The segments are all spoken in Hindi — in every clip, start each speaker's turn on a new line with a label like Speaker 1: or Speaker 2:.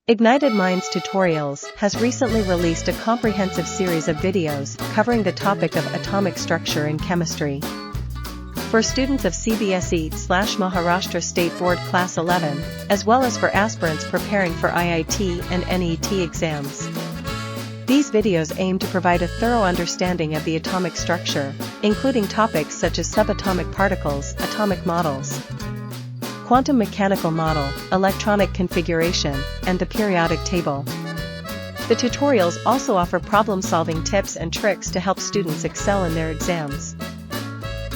Speaker 1: Ignited Minds Tutorials has recently released a comprehensive series of videos covering the topic of atomic structure in chemistry. For students of CBSE/Maharashtra State Board Class 11, as well as for aspirants preparing for IIT and NET exams. These videos aim to provide a thorough understanding of the atomic structure, including topics such as subatomic particles, atomic models, quantum mechanical model, electronic configuration, and the periodic table. The tutorials also offer problem-solving tips and tricks to help students excel in their exams.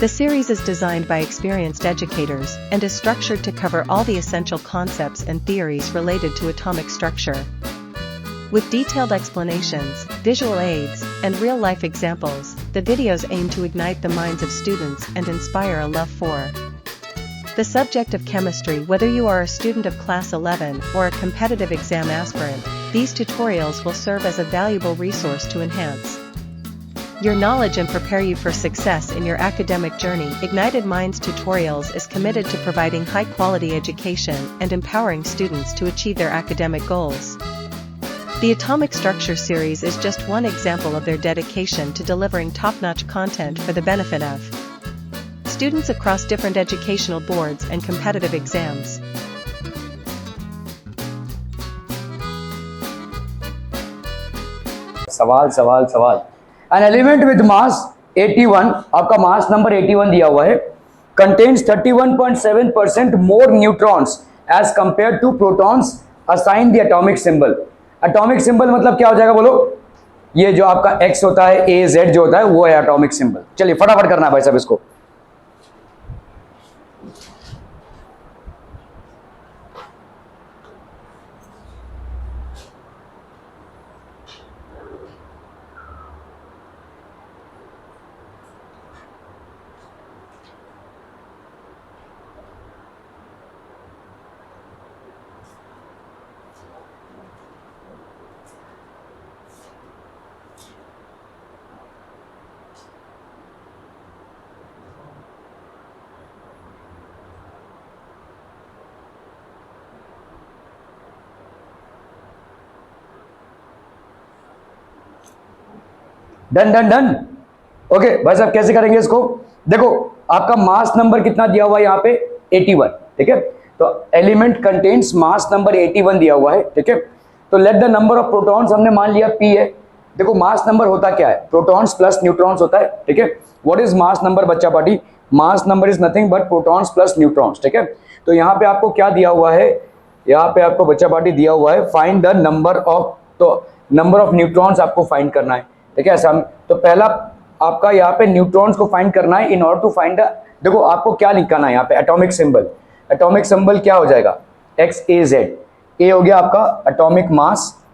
Speaker 1: The series is designed by experienced educators and is structured to cover all the essential concepts and theories related to atomic structure. With detailed explanations, visual aids, and real-life examples, the videos aim to ignite the minds of students and inspire a love for the subject of chemistry. Whether you are a student of Class 11 or a competitive exam aspirant, these tutorials will serve as a valuable resource to enhance your knowledge and prepare you for success in your academic journey. Ignited Minds Tutorials is committed to providing high-quality education and empowering students to achieve their academic goals. The Atomic Structure series is just one example of their dedication to delivering top-notch content for the benefit of students across different educational boards and competitive exams.
Speaker 2: सवाल An element with mass 81, आपका mass number 81 दिया हुआ है, contains 31.7% more neutrons as compared to protons. Assign the atomic symbol. Atomic symbol मतलब क्या हो जाएगा बोलो? ये जो आपका X होता है, A, Z जो होता है वो है atomic symbol. चलिए फटाफट करना है भाई साहब इसको. डन ओके भाई साहब कैसे करेंगे इसको? देखो आपका मास नंबर कितना दिया हुआ है यहाँ पे 81, ठीक है? तो एलिमेंट कंटेन्स मास नंबर 81 दिया हुआ है, ठीक है? तो let the number of protons हमने मान लिया P है. देखो मास नंबर होता क्या है? प्रोटॉन्स प्लस न्यूट्रॉन्स होता है, ठीक है? व्हाट इज मास नंबर बच्चा party? Mass number is nothing but protons plus neutrons, ठीक है? तो यहाँ पे आपको क्या दिया हुआ है? यहाँ पे आपको बच्चा पार्टी दिया हुआ है फाइंड द नंबर ऑफ, तो नंबर ऑफ न्यूट्रॉन्स आपको फाइंड करना है, ठीक है? ऐसा तो पहला आपका यहाँ पे न्यूट्रॉन्स को फाइंड करना है. In order to find the, देखो आपको क्या लिखना है यहाँ पे? Atomic symbol. एटॉमिक सिंबल क्या हो जाएगा? XAZ. ए हो गया आपका एटॉमिक मास,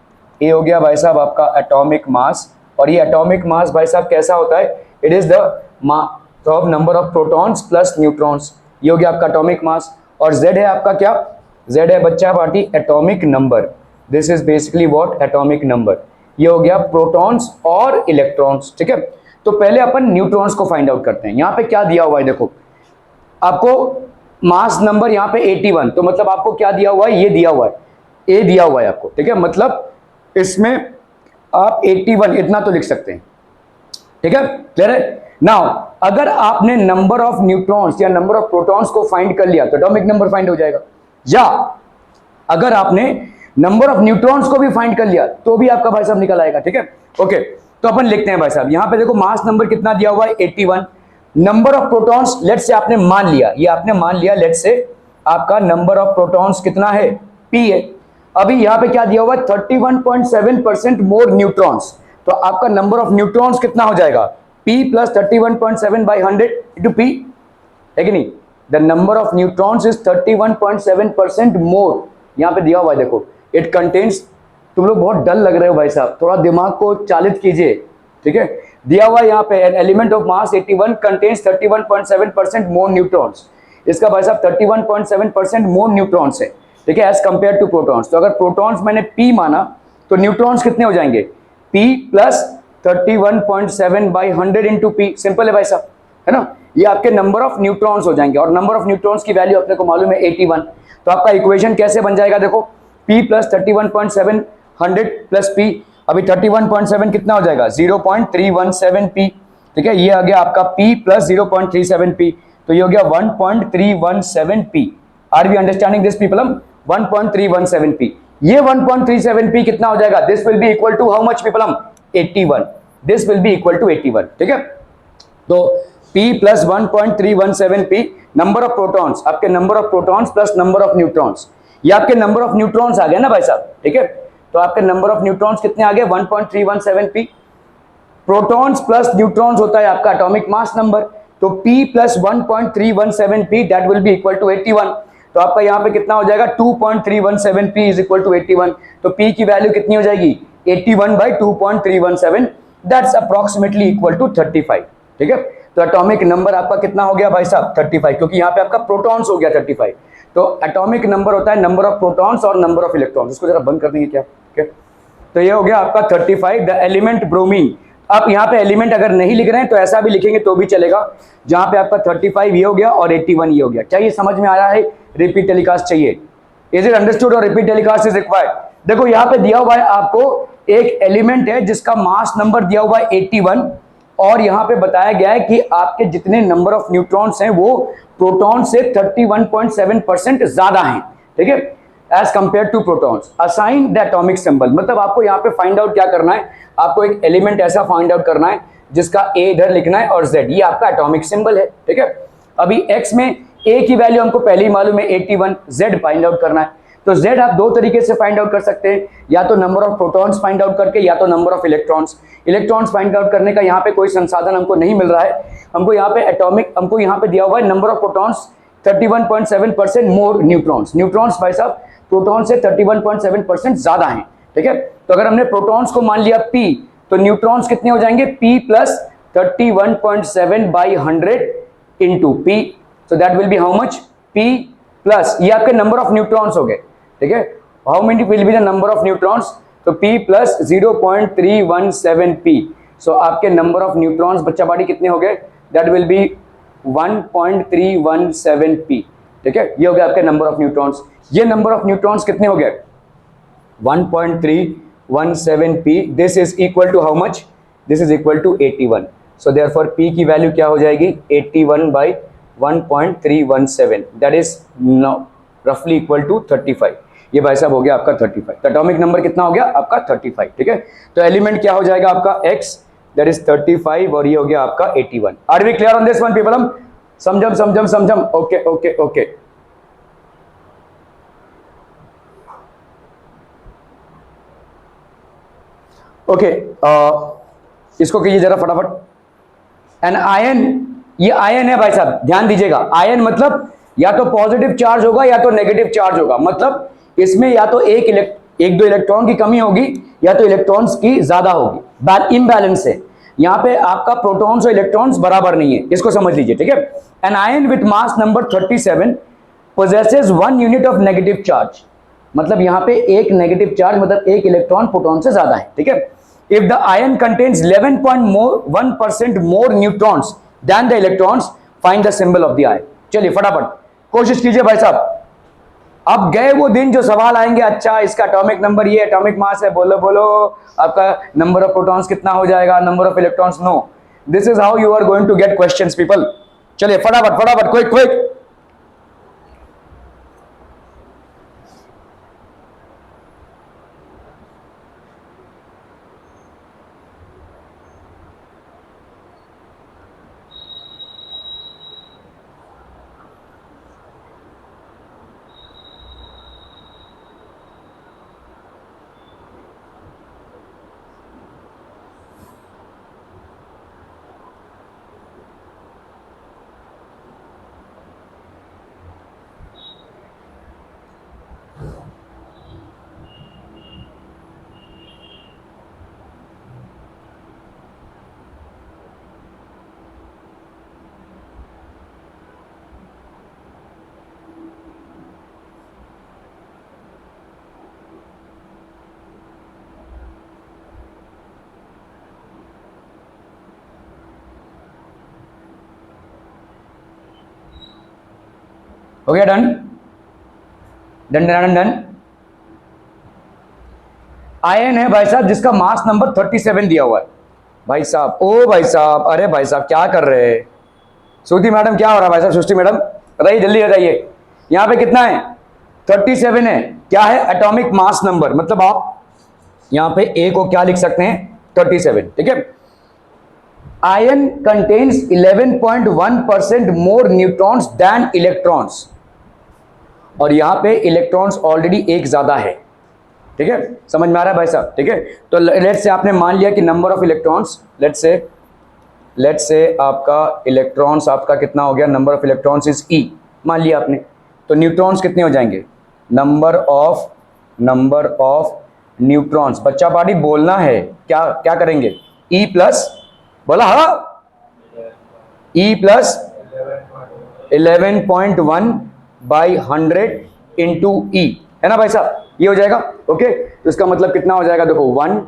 Speaker 2: ए हो गया भाई साहब आपका एटॉमिक मास. और ये एटॉमिक मास भाई साहब कैसा होता है? It is the mass number of protons plus neutrons. ये हो गया आपका एटॉमिक मास. और Z है आपका क्या? Z है बच्चा party atomic number. This is basically what? Atomic number. ये हो गया प्रोटॉन्स और इलेक्ट्रॉन्स, ठीक है? तो पहले अपन न्यूट्रॉन्स को फाइंड आउट करते हैं. यहाँ पे क्या दिया हुआ है? देखो आपको मास नंबर यहाँ पे 81, तो मतलब आपको क्या दिया हुआ है? ये दिया हुआ है, ए दिया हुआ है आपको, ठीक है? मतलब इसमें आप 81 इतना तो लिख सकते हैं, ठीक है? क्लियर है? नाउ अगर आपने नंबर ऑफ न्यूट्रॉन्स या नंबर ऑफ प्रोटॉन्स को फाइंड कर लिया तो एटॉमिक नंबर फाइंड हो जाएगा. या अगर आपने नंबर ऑफ न्यूट्रॉन्स को भी फाइंड कर लिया तो भी आपका भाई साहब निकल आएगा, ठीक है? ओके तो अपन लिखते हैं भाई साहब यहाँ पे. देखो मास नंबर कितना दिया हुआ है? 81. Number of protons let's say आपने मान लिया, ये आपने मान लिया लेट्स से आपका नंबर ऑफ प्रोटॉन्स कितना है? P है. अभी यहाँ पे क्या दिया हुआ है? 31.7% मोर न्यूट्रॉन्स. तो आपका नंबर ऑफ न्यूट्रॉन्स कितना हो जाएगा? P plus 31.7 by 100 into P, है कि नहीं? The number of neutrons is 31.7% मोर. यहाँ पे दिया हुआ है देखो, इट कंटेन्स. तुम लोग बहुत डल लग रहे हो भाई साहब, थोड़ा दिमाग को चालित कीजिए, ठीक है? दिया हुआ है यहाँ पे an element of mass 81 contains 31.7% more neutrons. इसका भाई साहब 31.7% मोर न्यूट्रॉन्स है, ठीक है? As compare to protons. तो अगर प्रोटॉन्स मैंने P माना तो न्यूट्रॉन्स कितने हो जाएंगे? P plus 31.7 by 100 into P. Simple है भाई साहब, है ना? ये आपके नंबर ऑफ न्यूट्रॉन्स हो जाएंगे. और नंबर ऑफ न्यूट्रॉन्स की वैल्यू अपने को मालूम है 81. तो आपका इक्वेशन कैसे बन जाएगा? देखो P प्लस 31.7 100 प्लस P, अभी 31.7 कितना हो जाएगा 0.317 P, ठीक है। ये आ गया आपका P प्लस 0.37 P, तो ये हो गया 1.317 P। Are we understanding this people? हम 1.317 P, ये 1.37 P कितना हो जाएगा, this will be equal to how much people? हम 81, this will be equal to 81, ठीक है। तो P plus 1.317 P, number of protons, आपके number of protons plus number of neutrons, ये आपके नंबर ऑफ न्यूट्रॉन्स आ गए ना भाई साहब, ठीक है। तो आपके नंबर ऑफ न्यूट्रॉन्स कितने आ गए 1.317 P। प्रोटॉन्स प्लस न्यूट्रॉन्स होता है आपका एटॉमिक मास नंबर, तो P plus 1.317 P that will be equal to 81। तो आपका यहाँ पे कितना हो जाएगा 2.317 P इज इक्वल टू 81। तो P की वैल्यू कितनी हो जाएगी 81 by 2.317, that's approximately equal to 35, ठीक है। तो एटॉमिक नंबर आपका कितना हो गया भाई साहब 35, क्योंकि यहाँ पे आपका प्रोटॉन्स हो गया 35। तो एटॉमिक नंबर होता है नंबर ऑफ प्रोटॉन्स और नंबर ऑफ इलेक्ट्रॉन्स, इसको जरा बंद कर देंगे क्या, ठीक है। तो ये हो गया आपका 35, द एलिमेंट ब्रोमीन। आप यहाँ पे एलिमेंट अगर नहीं लिख रहे हैं तो ऐसा भी लिखेंगे तो भी चलेगा, जहां पे आपका 35 ये हो गया और 81 ये हो गया। क्या ये समझ में आया है? रिपीट टेलीकास्ट चाहिए, इज इट अंडरस्टूड और रिपीट टेलीकास्ट इज रिक्वायर्ड? देखो यहाँ पे दिया हुआ है आपको एक एलिमेंट है जिसका मास नंबर दिया हुआ है 81, और यहाँ पे बताया गया है कि आपके जितने नंबर ऑफ न्यूट्रॉन्स हैं वो प्रोटॉन से 31.7% ज्यादा हैं, ठीक है, as compare to protons. Assign the atomic symbol, मतलब आपको यहाँ पे फाइंड आउट क्या करना है, आपको एक एलिमेंट ऐसा फाइंड आउट करना है जिसका ए इधर लिखना है और जेड, ये आपका एटॉमिक सिंबल है, ठीक है। अभी एक्स में ए की वैल्यू हमको पहले ही मालूम है 81, जेड फाइंड आउट करना है। तो जेड आप दो तरीके से फाइंड आउट कर सकते हैं, या तो number of protons find out करके, या तो number of electrons. Electrons find out करने का यहाँ पे कोई संसाधन हमको नहीं मिल रहा है, हमको यहाँ पे एटॉमिक, हमको यहाँ पे दिया हुआ है number of protons 31.7% more neutrons. Neutrons भाई साहब प्रोटॉन से 31.7% ज्यादा हैं, ठीक है। तो अगर हमने प्रोटॉन्स को मान लिया P, तो न्यूट्रॉन्स कितने हो जाएंगे P plus 31.7 by 100 into P, so that will be how much P plus, ये आपके नंबर ऑफ न्यूट्रॉन्स हो गए, ठीक है। How many will be the number of neutrons, तो P प्लस 0.317 P, सो आपके नंबर ऑफ न्यूट्रॉन्स बच्चा बाड़ी कितने हो गए, दैट विल बी 1.317 P, ठीक है। ये हो गया आपके नंबर ऑफ न्यूट्रॉन्स। ये नंबर ऑफ न्यूट्रॉन्स कितने हो गए 1.317 P, this is equal to how much, this is equal to 81। So therefore P की वैल्यू क्या हो जाएगी 81 बाई 1.317, दैट इज रफली इक्वल टू 35। ये भाई साहब हो गया आपका 35। एटॉमिक नंबर कितना हो गया आपका 35, ठीक है। तो एलिमेंट क्या हो जाएगा आपका X, दैट इज 35, और ये हो गया आपका 81। Are we clear on this one people? हम समझम, ओके ओके ओके। ओके, इसको कीजिए जरा फटाफट। एन आयन, ये आयन है भाई साहब, ध्यान दीजिएगा। आयन मतलब या तो पॉजिटिव चार्ज होगा या तो नेगेटिव चार्ज होगा, मतलब इसमें या तो एक दो इलेक्ट्रॉन की कमी होगी या तो इलेक्ट्रॉन्स की ज्यादा होगी, इम्बैलेंस है। यहाँ पे आपका प्रोटॉन्स और इलेक्ट्रॉन्स बराबर नहीं है, इसको समझ लीजिए, ठीक है। An ion with mass number 37 possesses 1 unit of negative charge, मतलब यहाँ पे एक नेगेटिव चार्ज, मतलब एक इलेक्ट्रॉन प्रोटॉन से ज्यादा है, ठीक है। If the ion contains 11.1% more neutrons than the electrons, find the symbol of the ion. चलिए फटाफट कोशिश कीजिए भाई साहब। अब गए वो दिन जो सवाल आएंगे, अच्छा इसका एटॉमिक नंबर ये एटॉमिक मास है, बोलो बोलो आपका नंबर ऑफ प्रोटॉन्स कितना हो जाएगा, number of electrons, no, this is how you are going to get questions people. चलिए फटाफट फटाफट, क्विक क्विक। हो गया done done done done. Ion है भाई साहब जिसका मास नंबर 37 दिया हुआ है। भाई साहब, ओ भाई साहब, अरे भाई साहब क्या कर रहे हैं? श्रुति मैडम क्या हो रहा है भाई साहब? सृष्टि मैडम बताइए, जल्दी बताइए। यहाँ पे कितना है? 37 है। क्या है? Atomic mass number. मतलब आप यहाँ पे ए को क्या लिख सकते हैं? 37। ठीक है। Ion contains 11.1% more neutrons than electrons, और यहाँ पे इलेक्ट्रॉन्स ऑलरेडी एक ज्यादा है। ठीक है, समझ में आ रहा है भाई साहब? ठीक है, तो लेट्स से आपने मान लिया कि number of electrons, let's say आपका इलेक्ट्रॉन्स आपका कितना हो गया? नंबर ऑफ इलेक्ट्रॉन्स इज ई मान लिया आपने, तो न्यूट्रॉन्स कितने हो जाएंगे? Number of neutrons. बच्चा पार्टी बोलना है, क्या क्या करेंगे? ई प्लस, बोला हाँ, ई प्लस 11.1 बाई 100 इंटू ई, है ना भाई साहब? ये हो जाएगा। ओके, तो इसका मतलब कितना हो जाएगा? देखो 1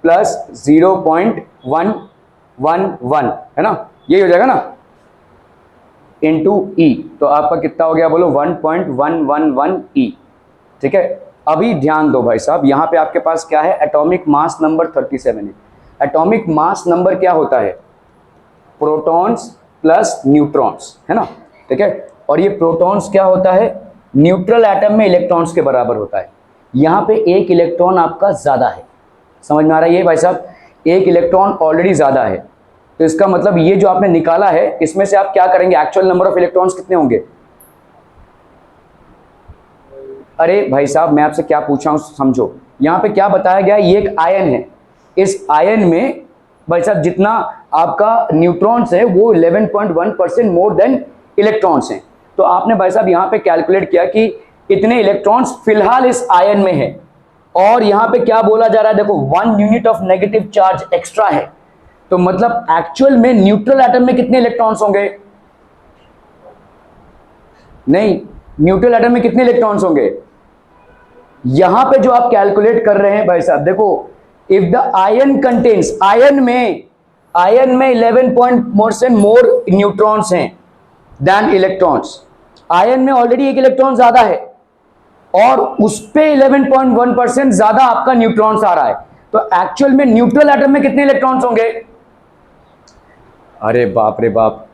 Speaker 2: प्लस 0.111, है ना? ये हो जाएगा ना, इंटू ई। तो आपका कितना हो गया? बोलो 1.111 ई। ठीक है, अभी ध्यान दो भाई साहब, यहां पे आपके पास क्या है? एटॉमिक मास नंबर 37 है। एटॉमिक मास नंबर क्या होता है? प्रोटॉन्स प्लस न्यूट्रॉन्स, है ना? ठीक है, और ये प्रोटॉन्स क्या होता है? न्यूट्रल एटम में इलेक्ट्रॉन्स के बराबर होता है। यहाँ पे एक इलेक्ट्रॉन आपका ज्यादा है, समझ में आ रहा है ये भाई साहब? एक इलेक्ट्रॉन ऑलरेडी ज्यादा है, तो इसका मतलब ये जो आपने निकाला है इसमें से आप क्या करेंगे? एक्चुअल नंबर ऑफ इलेक्ट्रॉन्स कितने होंगे? अरे भाई साहब, मैं आपसे क्या पूछा हूं समझो। यहाँ पे क्या बताया गया? ये एक आयन है, इस आयन में भाई साहब जितना आपका न्यूट्रॉन्स है वो 11.1% मोर देन इलेक्ट्रॉन्स हैं। तो आपने भाई साहब यहाँ पे कैलकुलेट किया कि इतने इलेक्ट्रॉन्स फिलहाल इस आयन में है, और यहाँ पे क्या बोला जा रहा है? देखो 1 unit of negative charge extra है, तो मतलब एक्चुअल में न्यूट्रल एटम में कितने इलेक्ट्रॉन्स होंगे? नहीं, न्यूट्रल एटम में कितने इलेक्ट्रॉन्स होंगे? यहां पे जो आप कैलकुलेट कर रहे हैं भाई साहब, देखो if the ion contains, ion में 11% मोर न्यूट्रॉन्स हैं देन इलेक्ट्रॉन्स। आयन में ऑलरेडी एक इलेक्ट्रॉन ज्यादा है, और उस पे 11.1% ज्यादा आपका न्यूट्रॉन्स आ रहा है, तो एक्चुअल में न्यूट्रल एटम में कितने इलेक्ट्रॉन्स होंगे? अरे बाप रे बाप,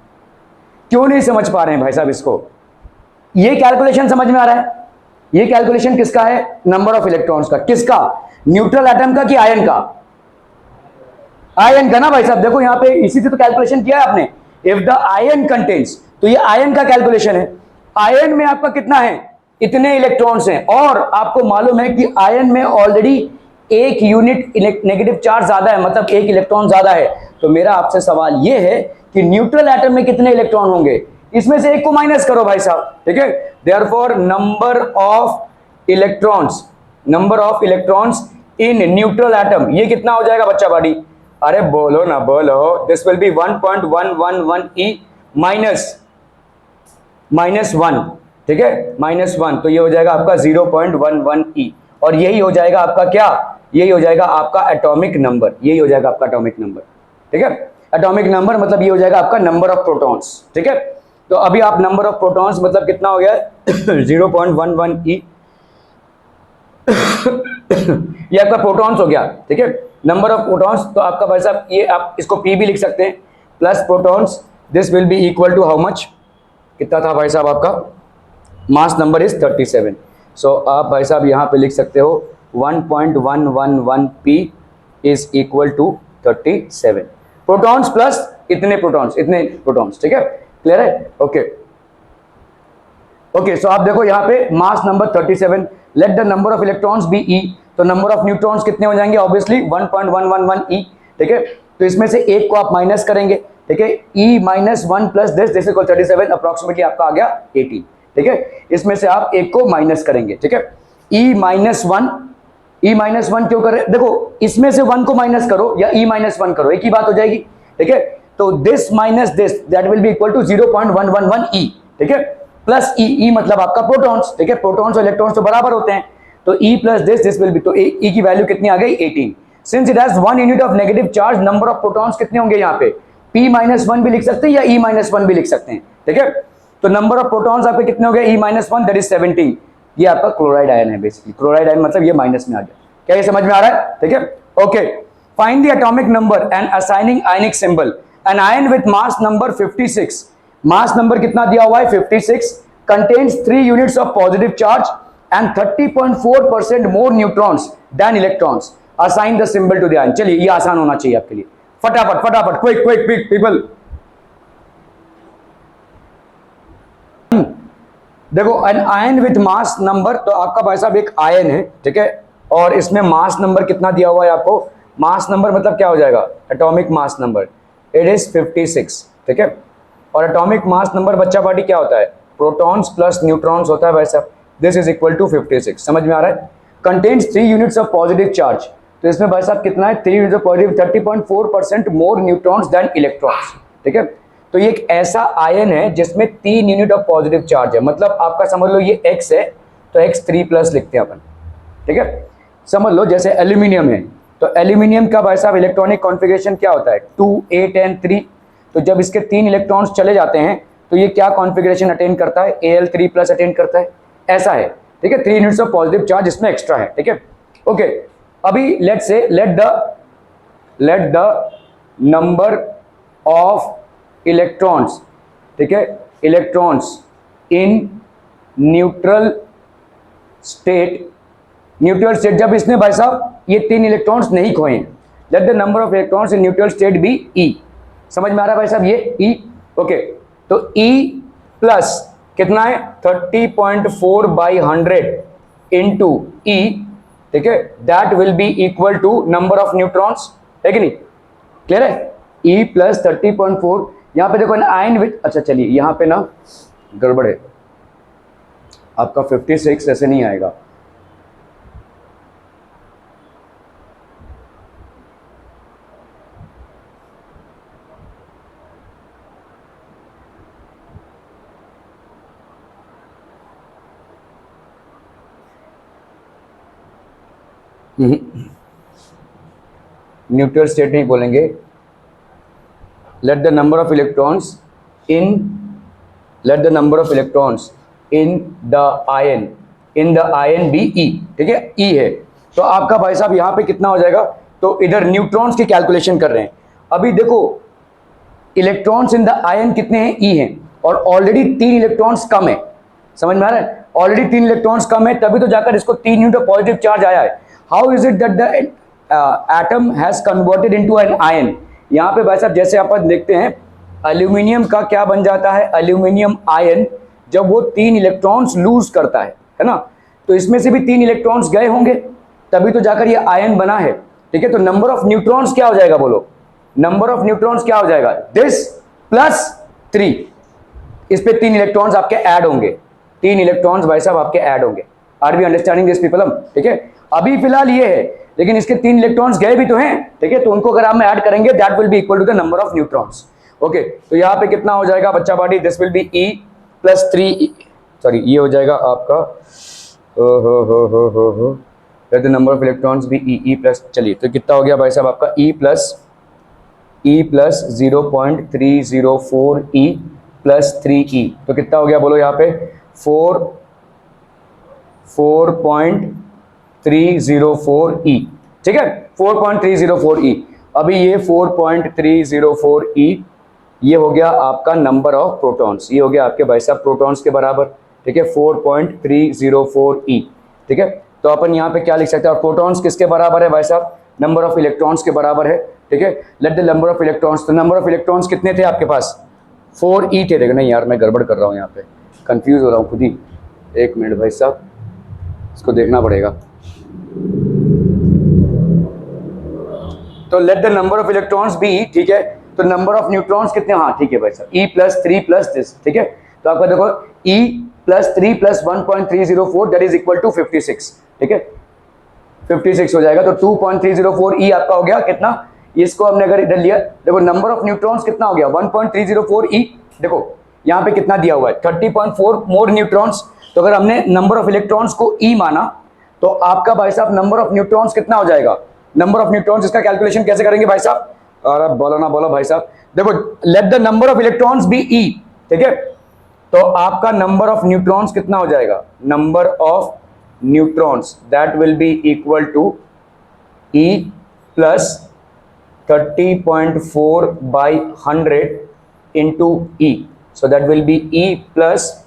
Speaker 2: क्यों नहीं समझ पा रहे हैं भाई साहब इसको? ये कैलकुलेशन समझ में आ रहा है? ये कैलकुलेशन किसका है? नंबर ऑफ इलेक्ट्रॉन्स का। किसका? न्यूट्रल एटम का कि आयन का? आयन का ना भाई साहब। देखो यहां पे इसी से तो कैलकुलेशन किया है आपने, इफ द आयन कंटेन्स, तो ये आयन का कैलकुलेशन है। आयन में आपका कितना है? इतने इलेक्ट्रॉन्स हैं, और आपको मालूम है कि आयन में ऑलरेडी एक यूनिट नेगेटिव चार्ज ज्यादा है, मतलब एक इलेक्ट्रॉन ज्यादा है। तो मेरा आपसे सवाल यह है कि न्यूट्रल एटम में कितने इलेक्ट्रॉन होंगे? इसमें से एक को माइनस करो भाई साहब। ठीक है, therefore number of electrons in neutral atom, ये कितना हो जाएगा बच्चा बाड़ी? अरे बोलो ना, बोलो। This will B 1.111 E minus 1। ठीक है, -1, तो ये हो जाएगा आपका 0.11 ई, और यही हो जाएगा आपका क्या? यही हो जाएगा आपका एटॉमिक नंबर। यही हो जाएगा आपका एटॉमिक नंबर। ठीक है, एटॉमिक नंबर मतलब ये हो जाएगा आपका नंबर ऑफ प्रोटॉन्स। ठीक है, तो अभी आप नंबर ऑफ प्रोटॉन्स मतलब कितना हो गया? 0.11 ई ये आपका प्रोटॉन्स हो गया। ठीक है, नंबर ऑफ प्रोटॉन्स, तो आपका भाई साहब ये आप इसको पी भी लिख सकते हैं, plus protons, this will be equal to how much? कितना था भाई साहब आपका? Mass number is 37। सो आप भाई साहब यहाँ पे लिख सकते हो 1.111 P is equal to 37 protons plus इतने प्रोटॉन्स। ठीक है, क्लियर है? ओके ओके, सो आप देखो यहाँ पे mass number 37, let the number of electrons be E, तो नंबर ऑफ न्यूट्रॉन्स कितने हो जाएंगे? Obviously 1.111 E. ठीक है, तो इसमें से एक को आप माइनस करेंगे। ठीक है, e minus 1 plus this equal 37, approximately आपका आ गया 18। ठीक है, इसमें से आप एक को माइनस करेंगे। ठीक है, ई माइनस वन क्यों कर रहे? देखो इसमें से 1 को माइनस करो या ई माइनस 1 करो, एक ही बात हो जाएगी। ठीक है, तो this minus this that will be equal to 0.111 E. ठीक है, प्लस ई मतलब आपका प्रोटॉन्स। ठीक है, प्रोटॉन्स और इलेक्ट्रॉन्स तो बराबर होते हैं, तो E plus this will B, तो ई की वैल्यू कितनी आ गई? 18। Since it has 1 unit of negative charge, number of protons कितने होंगे यहाँ पे? p-1 भी लिख सकते हैं या e-1 भी लिख सकते हैं। ठीक है, तो नंबर ऑफ प्रोटॉन्स आपके कितने हो गए? e-1 that is 17। ये आपका क्लोराइड आयन है बेसिकली। क्लोराइड आयन मतलब ये माइनस में आ गया। क्या ये समझ में आ रहा है? ठीक है, okay. Find the atomic number and assigning ionic symbol. An ion with mass number 56, mass number कितना दिया हुआ है 56, contains 3 units of positive charge and 30.4% more neutrons than electrons. Assign the symbol to the ion. चलिए ये आसान होना चाहिए आपके लिए, फटाफट फटाफट, क्विक क्विक क्विक पीपल। देखो an ion with mass number, तो आपका भाई साहब एक आयन है, ठीक है, और इसमें मास नंबर कितना दिया हुआ है आपको? मास नंबर मतलब क्या हो जाएगा? Atomic mass number, it is 56, ठीक है। और एटॉमिक मास नंबर बच्चा पार्टी क्या होता है? प्रोटॉन्स प्लस न्यूट्रॉन्स होता है भाई साहब। दिस इज इक्वल टू 56, समझ में आ रहा है? Contains 3 units of positive charge, तो इसमें भाई साहब कितना है? 3 units of positive, 30.4% more neutrons than electrons, ठीक है। तो ये एक ऐसा आयन है जिसमें 3 यूनिट ऑफ पॉजिटिव चार्ज है, मतलब आपका समझ लो ये X है, तो X3+ लिखते हैं अपन, ठीक है। समझ लो जैसे एल्यूमिनियम है, तो एल्यूमिनियम का भाई साहब इलेक्ट्रॉनिक कॉन्फ़िगरेशन क्या होता है? 2 8 and 3। तो जब इसके 3 इलेक्ट्रॉन्स चले जाते हैं तो ये क्या कॉन्फ़िगरेशन अटेन करता है? Al3+ अटेन करता है, ऐसा है, ठीक है। 3 यूनिट्स ऑफ पॉजिटिव चार्ज इसमें एक्स्ट्रा है, ठीक है, ओके। अभी लेट से let the number of electrons, ठीक है, electrons in neutral state, neutral state जब इसने भाई साहब ये 3 इलेक्ट्रॉन्स नहीं खोए, let the number of electrons in neutral state be E. समझ में आ रहा है भाई साहब ये ई? ओके, तो ई प्लस कितना है? 30.4/100 इंटू ई, ठीक है, that will be equal to number of neutrons, है कि नहीं? क्लियर है? ई प्लस 30.4, यहाँ पे देखो ना आयन विथ, अच्छा चलिए यहाँ पे ना गड़बड़ है, आपका 56 ऐसे नहीं आएगा, न्यूट्रल स्टेट नहीं बोलेंगे। Let the number of electrons in the ion be E, ठीक है, ई है। तो आपका भाई साहब यहाँ पे कितना हो जाएगा? तो इधर न्यूट्रॉन्स की कैलकुलेशन कर रहे हैं। अभी देखो इलेक्ट्रॉन्स इन द आयन कितने हैं? ई हैं, और ऑलरेडी 3 इलेक्ट्रॉन्स कम है, समझ में आ रहा है? ऑलरेडी 3 इलेक्ट्रॉन्स कम है, तभी तो जाकर इसको 3 यूनिट पॉजिटिव चार्ज आया है। How is it that the atom has converted into an ion? यहाँ पे भाई साहब जैसे अपन देखते हैं एल्यूमिनियम का क्या बन जाता है? एल्यूमिनियम आयन जब वो 3 इलेक्ट्रॉन्स लूज करता है ना, तो इसमें से भी 3 इलेक्ट्रॉन्स गए होंगे, तभी तो जाकर ये आयन बना है, ठीक है। तो नंबर ऑफ न्यूट्रॉन्स क्या हो जाएगा? बोलो, नंबर ऑफ न्यूट्रॉन्स क्या हो जाएगा? दिस प्लस 3, इस पे 3 इलेक्ट्रॉन्स आपके ऐड होंगे, 3 इलेक्ट्रॉन्स भाई साहब आपके ऐड होंगे। Are we understanding this people? हम ठीक है, अभी फिलहाल ये है, लेकिन इसके 3 इलेक्ट्रॉन्स गए भी तो हैं, ठीक है, तो उनको अगर आप में ऐड करेंगे that will be equal to the number of neutrons. Okay, तो यहाँ पे कितना हो जाएगा बच्चा party? This will be E plus 3, sorry ये हो जाएगा आपका let the number of electrons भी ई प्लस, चलिए तो कितना हो गया भाई साहब आपका ई प्लस 0.304 ई प्लस 3 ई, तो कितना हो गया बोलो यहाँ पे? 4.304 ई, ठीक है, 4.304 ई। अभी ये 4.304 ई ये हो गया आपका नंबर ऑफ प्रोटॉन्स, ये हो गया आपके भाई साहब प्रोटॉन्स के बराबर, ठीक है, 4.304 ई, ठीक है। तो अपन यहाँ पे क्या लिख सकते हैं? और प्रोटॉन्स किसके बराबर है भाई साहब? नंबर ऑफ इलेक्ट्रॉन्स के बराबर है, ठीक है। Late the number of electrons, तो नंबर ऑफ इलेक्ट्रॉन्स कितने थे आपके पास? 4 ई थे। देखो नहीं यार मैं गड़बड़ कर रहा हूँ, यहाँ पे कंफ्यूज हो रहा हूँ खुद ही, एक मिनट भाई साहब इसको देखना पड़ेगा। तो let the number of electrons be, ठीक है, तो नंबर ऑफ न्यूट्रॉन्स कितने? हाँ ठीक है भाई साहब, ई प्लस 3 प्लस दिस, ठीक है। तो आपका देखो E plus 3 plus 1.304 that is equal to 56, ठीक है, 56 हो जाएगा। तो 2.304 ई आपका हो गया कितना? इसको हमने अगर इधर लिया, देखो नंबर ऑफ न्यूट्रॉन्स कितना हो गया? 1.304 ई। देखो यहाँ पे कितना दिया हुआ है? 30.4 मोर न्यूट्रॉन्स। तो अगर हमने नंबर ऑफ इलेक्ट्रॉन्स को ई माना तो आपका भाई साहब नंबर ऑफ न्यूट्रॉन्स कितना हो जाएगा? नंबर ऑफ न्यूट्रॉन्स, इसका कैलकुलेशन कैसे करेंगे भाई साहब? अरे बोलो ना बोलो भाई साहब। देखो let the number of electrons be E, ठीक है, तो आपका नंबर ऑफ न्यूट्रॉन्स कितना हो जाएगा? Number of neutrons that will be equal to E plus 30.4 by 100 into E. So that will be E plus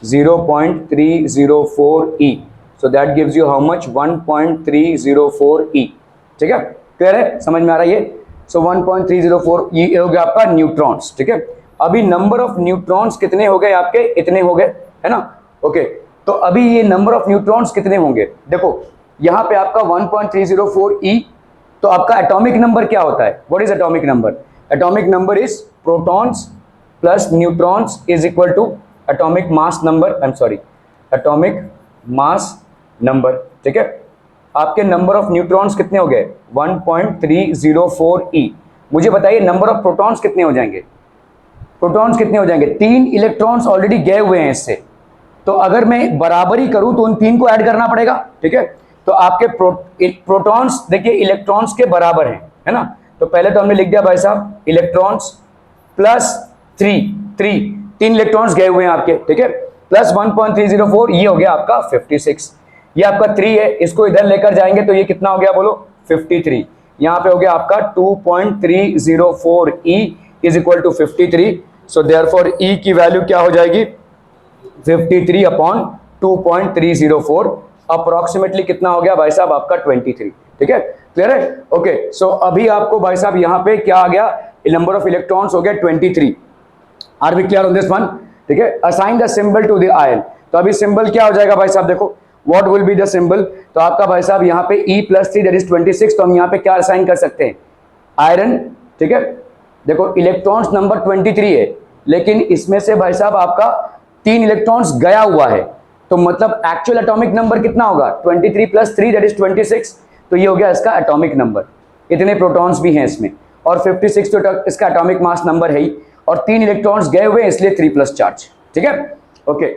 Speaker 2: 0.304 E. So that gives you how much? 1.304 E. ठीक है, क्लियर है, समझ में आ रहा है ये? सो 1.304 ये हो गया आपका न्यूट्रॉन्स। ठीक है, अभी नंबर ऑफ न्यूट्रॉन्स कितने हो गए आपके? इतने हो गए, है ना? ओके, तो अभी ये नंबर ऑफ न्यूट्रॉन्स कितने होंगे? देखो यहां पे आपका 1.304 E, तो आपका एटॉमिक नंबर क्या होता है? What is atomic number? Atomic number is protons plus neutrons is equal to atomic mass number, I am sorry, atomic mass number. ठीक है, आपके नंबर ऑफ न्यूट्रॉन्स कितने हो गए? 1.304 E। मुझे बताइए नंबर ऑफ प्रोटॉन्स कितने हो जाएंगे? प्रोटॉन्स कितने हो जाएंगे? 3 इलेक्ट्रॉन्स ऑलरेडी गए हुए हैं इससे, तो अगर मैं बराबरी करूं तो उन 3 को ऐड करना पड़ेगा। ठीक है, तो आपके प्रोटॉन्स देखिए इलेक्ट्रॉन्स के बराबर हैं, है ना? तो पहले तो हमने लिख दिया भाई साहब इलेक्ट्रॉन्स प्लस 3 इलेक्ट्रॉन्स गए हुए हैं आपके। ठीक है, प्लस 1.304 ये हो गया आपका 56, ये आपका 3 है, इसको इधर लेकर जाएंगे तो ये कितना हो गया बोलो? 53। यहां पे हो गया आपका 2.304 E is equal to 53। So therefore E की वैल्यू क्या हो जाएगी? 53 अपॉन 2.304, अप्रोक्सीमेटली कितना हो गया भाई साहब आपका? 23। ठीक है, क्लियर है? ओके, सो अभी आपको भाई साहब यहाँ पे क्या आ गया? नंबर ऑफ इलेक्ट्रॉन्स हो गया 23। Are we clear on this one? ठीक है, assign the symbol to the ion. तो अभी सिंबल क्या हो जाएगा भाई साहब? देखो what will be the symbol? तो आपका भाई साहब यहाँ पे E प्लस 3 दैट इज 26, तो हम यहाँ पे क्या असाइन कर सकते हैं? आयरन। ठीक है, देखो इलेक्ट्रॉन्स नंबर 23 है, लेकिन इसमें से भाई साहब आपका 3 इलेक्ट्रॉन्स गया हुआ है, तो मतलब एक्चुअल एटॉमिक नंबर कितना होगा? 23 प्लस 3 दैट इज 26, तो ये हो गया इसका एटॉमिक नंबर। इतने प्रोटॉन्स भी हैं इसमें, और 56 तो इसका एटॉमिक मास नंबर है ही, और 3 इलेक्ट्रॉन्स गए हुए हैं इसलिए 3 प्लस चार्ज। ठीक है, ओके,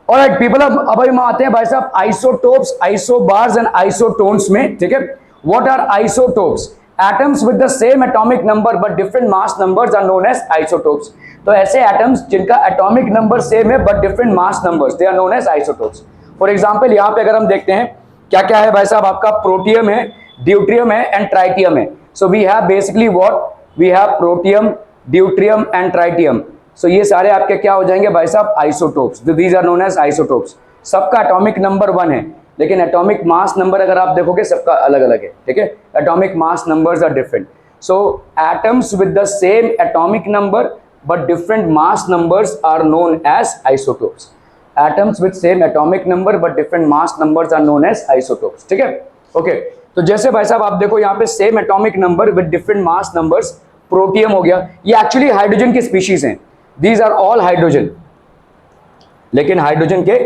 Speaker 2: ऑलराइट पीपल। अब हम आते हैं भाई साहब आइसोटोप्स, आइसोबार्स एंड आइसोटोन्स में। ठीक है, what are isotopes? Atoms with the same atomic number but different mass numbers are known as isotopes. तो ऐसे एटम्स जिनका एटॉमिक नंबर सेम है but different mass numbers, they are known as isotopes. For example यहाँ पे अगर हम देखते हैं क्या क्या है भाई साहब, आपका प्रोटियम है, ड्यूट्रियम है एंड ट्राइटियम है। So we have basically what? We have protium, deuterium and tritium. सो ये सारे आपके क्या हो जाएंगे भाई साहब? Isotopes. These are known as isotopes. सबका एटॉमिक नंबर 1 है, लेकिन एटॉमिक मास नंबर अगर आप देखोगे सबका अलग अलग है। ठीक है, atomic mass numbers are different. So atoms with the same atomic number but different mass numbers are known as isotopes. Atoms with same atomic number but different mass numbers are known as isotopes. ठीक है, ओके, तो जैसे भाई साहब आप देखो यहाँ पे same atomic number with different mass numbers, protium हो गया, ये एक्चुअली हाइड्रोजन की स्पीशीज हैं। दीज आर ऑल हाइड्रोजन, लेकिन हाइड्रोजन के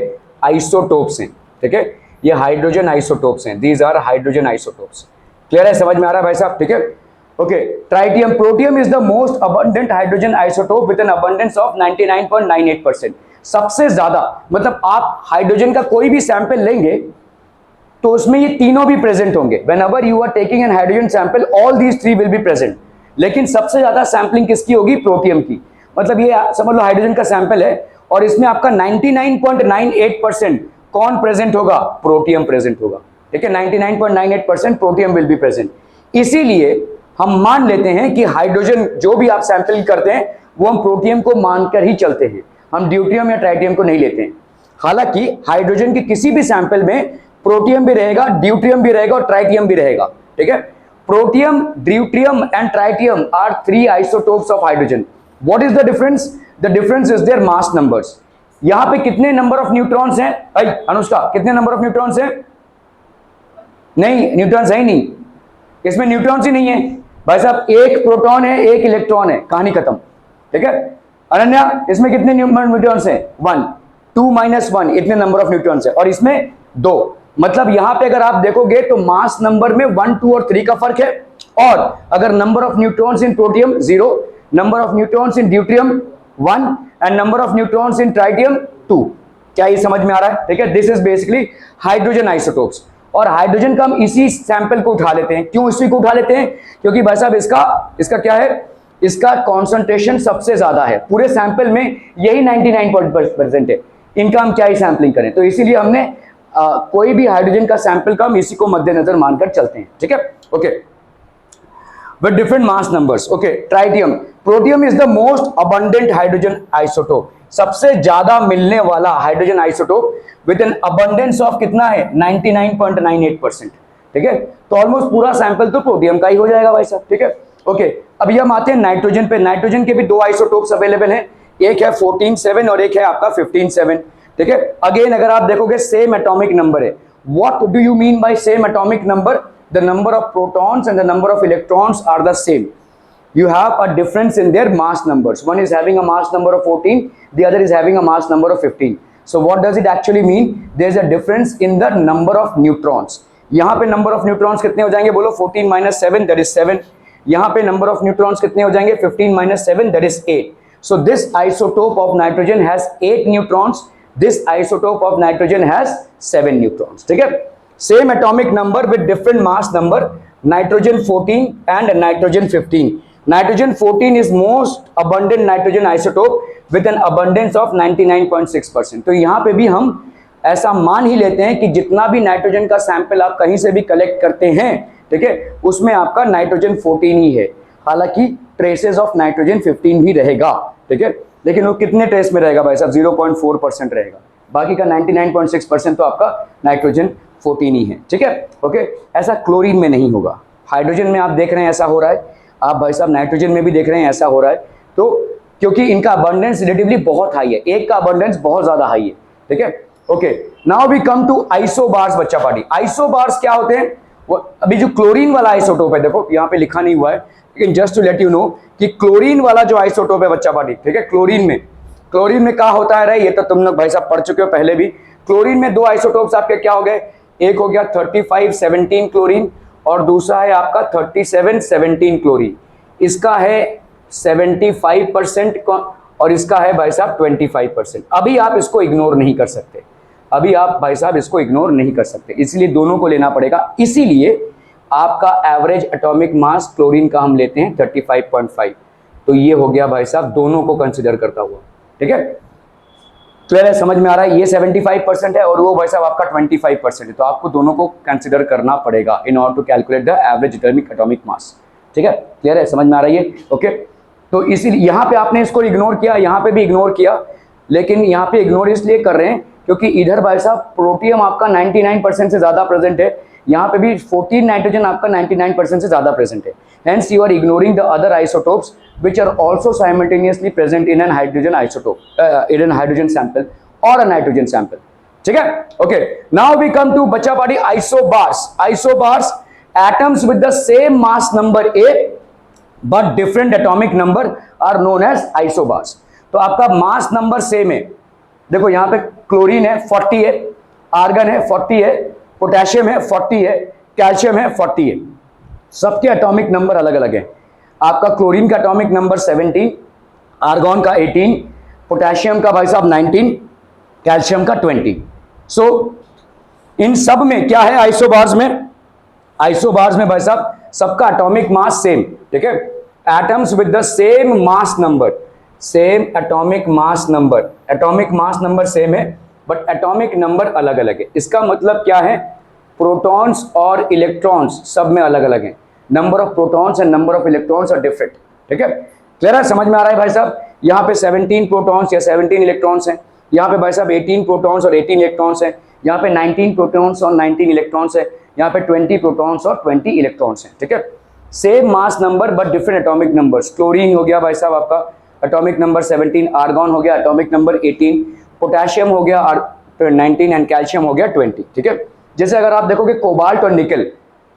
Speaker 2: आइसोटोप्स हैं। ठीक है, ये हाइड्रोजन आइसोटोप्स हैं, these are hydrogen isotopes. Clear है, समझ में आ रहा है भाई साहब? ठीक है, okay, tritium, protium is the most abundant hydrogen isotope with N abundance of 99.98%। सबसे ज्यादा, मतलब आप हाइड्रोजन का कोई भी सैंपल लेंगे तो उसमें ये तीनों भी प्रेजेंट होंगे। Whenever you are taking an hydrogen sample all these 3 will be present. लेकिन सबसे ज्यादा सैंपलिंग किसकी होगी? प्रोटियम की। मतलब ये समझ लो हाइड्रोजन का सैंपल है और इसमें आपका 99.98% कौन प्रेजेंट होगा? प्रोटियम प्रेजेंट होगा। ठीक है, 99.98% प्रोटियम विल बी प्रेजेंट। इसीलिए हम मान लेते हैं कि हाइड्रोजन जो भी आप सैंपल करते हैं वो हम प्रोटियम को मानकर ही चलते हैं, हम ड्यूट्रियम या ट्राइटियम को नहीं लेते हैं। हालांकि हाइड्रोजन के किसी भी सैंपल में प्रोटियम भी रहेगा, ड्यूट्रियम भी रहेगा और ट्राइटियम भी रहेगा। ठीक है, protium, deuterium and tritium are 3 isotopes of hydrogen. What is the difference? The difference is their mass numbers. यहां पे कितने नंबर ऑफ न्यूट्रॉन्स हैं? अनुष्का, कितने नंबर ऑफ न्यूट्रॉन्स हैं? नहीं, न्यूट्रॉन्स है ही नहीं, इसमें न्यूट्रॉन्स ही नहीं है भाई साहब। एक प्रोटॉन है, एक इलेक्ट्रॉन है, कहानी खत्म। ठीक है, अनन्या, इसमें कितने न्यूट्रॉन्स हैं? 1, 2 - 1, इतने नंबर ऑफ न्यूट्रॉन्स है, और इसमें 2। मतलब यहां पे अगर आप देखोगे तो मास नंबर में 1, 2 और 3 का फर्क है, और अगर number of neutrons in protium 0, number of neutrons in deuterium 1 and number of neutrons in tritium 2। क्या ये समझ में आ रहा है? ठीक है, this is basically hydrogen isotopes. और हाइड्रोजन का हम इसी सैंपल को उठा लेते हैं। क्यों इसी को उठा लेते हैं? क्योंकि भाई साहब इसका क्या है? इसका कॉन्सेंट्रेशन सबसे ज्यादा है पूरे सैंपल में, यही 99% है। इनका हम क्या ही सैंपलिंग करें, तो इसीलिए हमने कोई भी हाइड्रोजन का सैंपल का हम इसी को मद्देनजर मानकर चलते हैं, ठीक है। Okay, with different mass numbers. Okay, tritium, protium is the most abundant hydrogen isotope, सबसे ज्यादा मिलने वाला hydrogen isotope with N abundance of कितना है 99.98%, ठीक है। तो ऑलमोस्ट पूरा सैंपल तो प्रोटियम का ही हो जाएगा भाई साहब, ठीक है। ओके, अभी हम आते हैं नाइट्रोजन पे। नाइट्रोजन के भी दो आइसोटोप्स अवेलेबल हैं, एक है 14.7 और एक है आपका 15.7, ठीक है। अगेन अगर आप देखोगे सेम एटॉमिक नंबर है। What do you mean by same atomic number? The number of protons and the number of electrons are the same. You have a difference in their mass numbers. One is having a mass number of 14, the other is having a mass number of 15. So what does it actually mean? There is a difference in the number of neutrons. यहाँ पे number of neutrons कितने हो जाएंगे बोलो? 14 minus 7, that is 7. यहाँ पे number of neutrons कितने हो जाएंगे? 15 minus 7, that is 8. So this isotope of nitrogen has 8 neutrons. This isotope of nitrogen has 7 neutrons. ठीक है? Same atomic number with different mass number. Nitrogen 14 and nitrogen 15. Nitrogen 14 is most abundant nitrogen isotope with an abundance of 99.6%. तो यहाँ पे भी हम ऐसा मान ही लेते हैं कि जितना भी नाइट्रोजन का सैंपल आप कहीं से भी कलेक्ट करते हैं, ठीक है, उसमें आपका नाइट्रोजन 14 ही है। हालांकि ट्रेसेस ऑफ नाइट्रोजन 15 भी रहेगा, ठीक है, लेकिन वो कितने ट्रेस में रहेगा भाई साहब? 0.4% रहेगा। बाकी का 99.6% तो आपका नाइट्रोजन 14 ही है, ठीक है। ओके, ऐसा क्लोरीन में नहीं होगा। हाइड्रोजन में आप देख रहे हैं ऐसा हो रहा है, आप भाई साहब नाइट्रोजन में भी देख रहे हैं ऐसा हो रहा है। तो क्योंकि इनका अबंडेंस रिलेटिवली बहुत हाई है, एक का अबंडेंस बहुत ज्यादा हाई है, ठीक है। Okay, now we come to isobars बच्चा पार्टी। आइसोबार्स क्या होते हैं? वो अभी जो क्लोरीन वाला आइसोटोप है, देखो यहाँ पे लिखा नहीं हुआ है, लेकिन just to let you know कि क्लोरीन वाला जो आइसोटोप है बच्चा पार्टी, ठीक है, क्लोरीन में क्या होता है? ये तो तुम लोग भाई साहब पढ़ चुके हो पहले भी। क्लोरीन में दो आइसोटोप्स आपके क्या हो गए? एक हो गया 3517 क्लोरीन और दूसरा है आपका 3717 क्लोरीन। इसका है 75% और इसका है भाई साहब 25%। अभी आप इसको इग्नोर नहीं कर सकते, इसलिए दोनों को लेना पड़ेगा। इसीलिए आपका एवरेज एटॉमिक मास क्लोरीन का हम लेते हैं 35.5। तो ये हो गया भाई साहब दोनों को कंसिडर करता हुआ, ठीक है। क्लियर है? समझ में आ रहा है? ये 75% है और वो भाई साहब आपका 25% है। तो आपको दोनों को कंसिडर करना पड़ेगा in order to calculate the average atomic mass, ठीक है। क्लियर है? समझ में आ रही है? ओके, तो इसीलिए यहाँ पे आपने इसको इग्नोर किया, यहाँ पे भी इग्नोर किया, लेकिन यहाँ पे इग्नोर इसलिए कर रहे हैं क्योंकि इधर भाई साहब प्रोटियम आपका 99% से ज्यादा प्रेजेंट है, यहाँ पे भी 14 नाइट्रोजन आपका 99% से ज्यादा प्रेजेंट है। Hence you are ignoring the other isotopes which are also simultaneously present in an hydrogen isotope, in a hydrogen sample or a nitrogen sample, ठीक है। Okay, now we come to बच्चा party isobars. Isobars, atoms with the same mass number A but different atomic number are known as isobars. तो आपका मास नंबर सेम है। देखो यहाँ पे क्लोरीन है 40 है, आर्गन है 40 है, पोटेशियम है 40 है, कैल्शियम है 40 है, सबके एटॉमिक नंबर अलग अलग है। आपका क्लोरीन का एटॉमिक नंबर 17, आर्गन का 18, पोटेशियम का भाई साहब 19, कैल्शियम का 20। सो इन सब में क्या है? आइसोबार्स में भाई साहब सबका एटॉमिक मास सेम, ठीक है। Atoms with the same mass number, same atomic mass number same है बट एटॉमिक नंबर अलग अलग है। इसका मतलब क्या है? प्रोटॉन्स और इलेक्ट्रॉन्स सब में अलग अलग है। Number of protons and number of electrons are different, ठीक है। क्लियर है? समझ में आ रहा है भाई साहब? यहाँ पे 17 प्रोटॉन्स या 17 इलेक्ट्रॉन्स हैं, यहाँ पे भाई साहब 18 प्रोटॉन्स और 18 इलेक्ट्रॉन्स हैं, यहाँ पे 19 प्रोटॉन्स और 19 इलेक्ट्रॉन्स है, यहाँ पे 20 प्रोटॉन्स और 20 इलेक्ट्रॉन्स हैं, ठीक है। Same mass number but different atomic numbers. Chlorine हो गया भाई साहब आपका एटॉमिक नंबर 17, आर्गन हो गया एटॉमिक नंबर 18, पोटेशियम हो गया 19 एंड कैल्शियम हो गया 20, ठीक है। जैसे अगर आप देखोगे कोबाल्ट और निकल,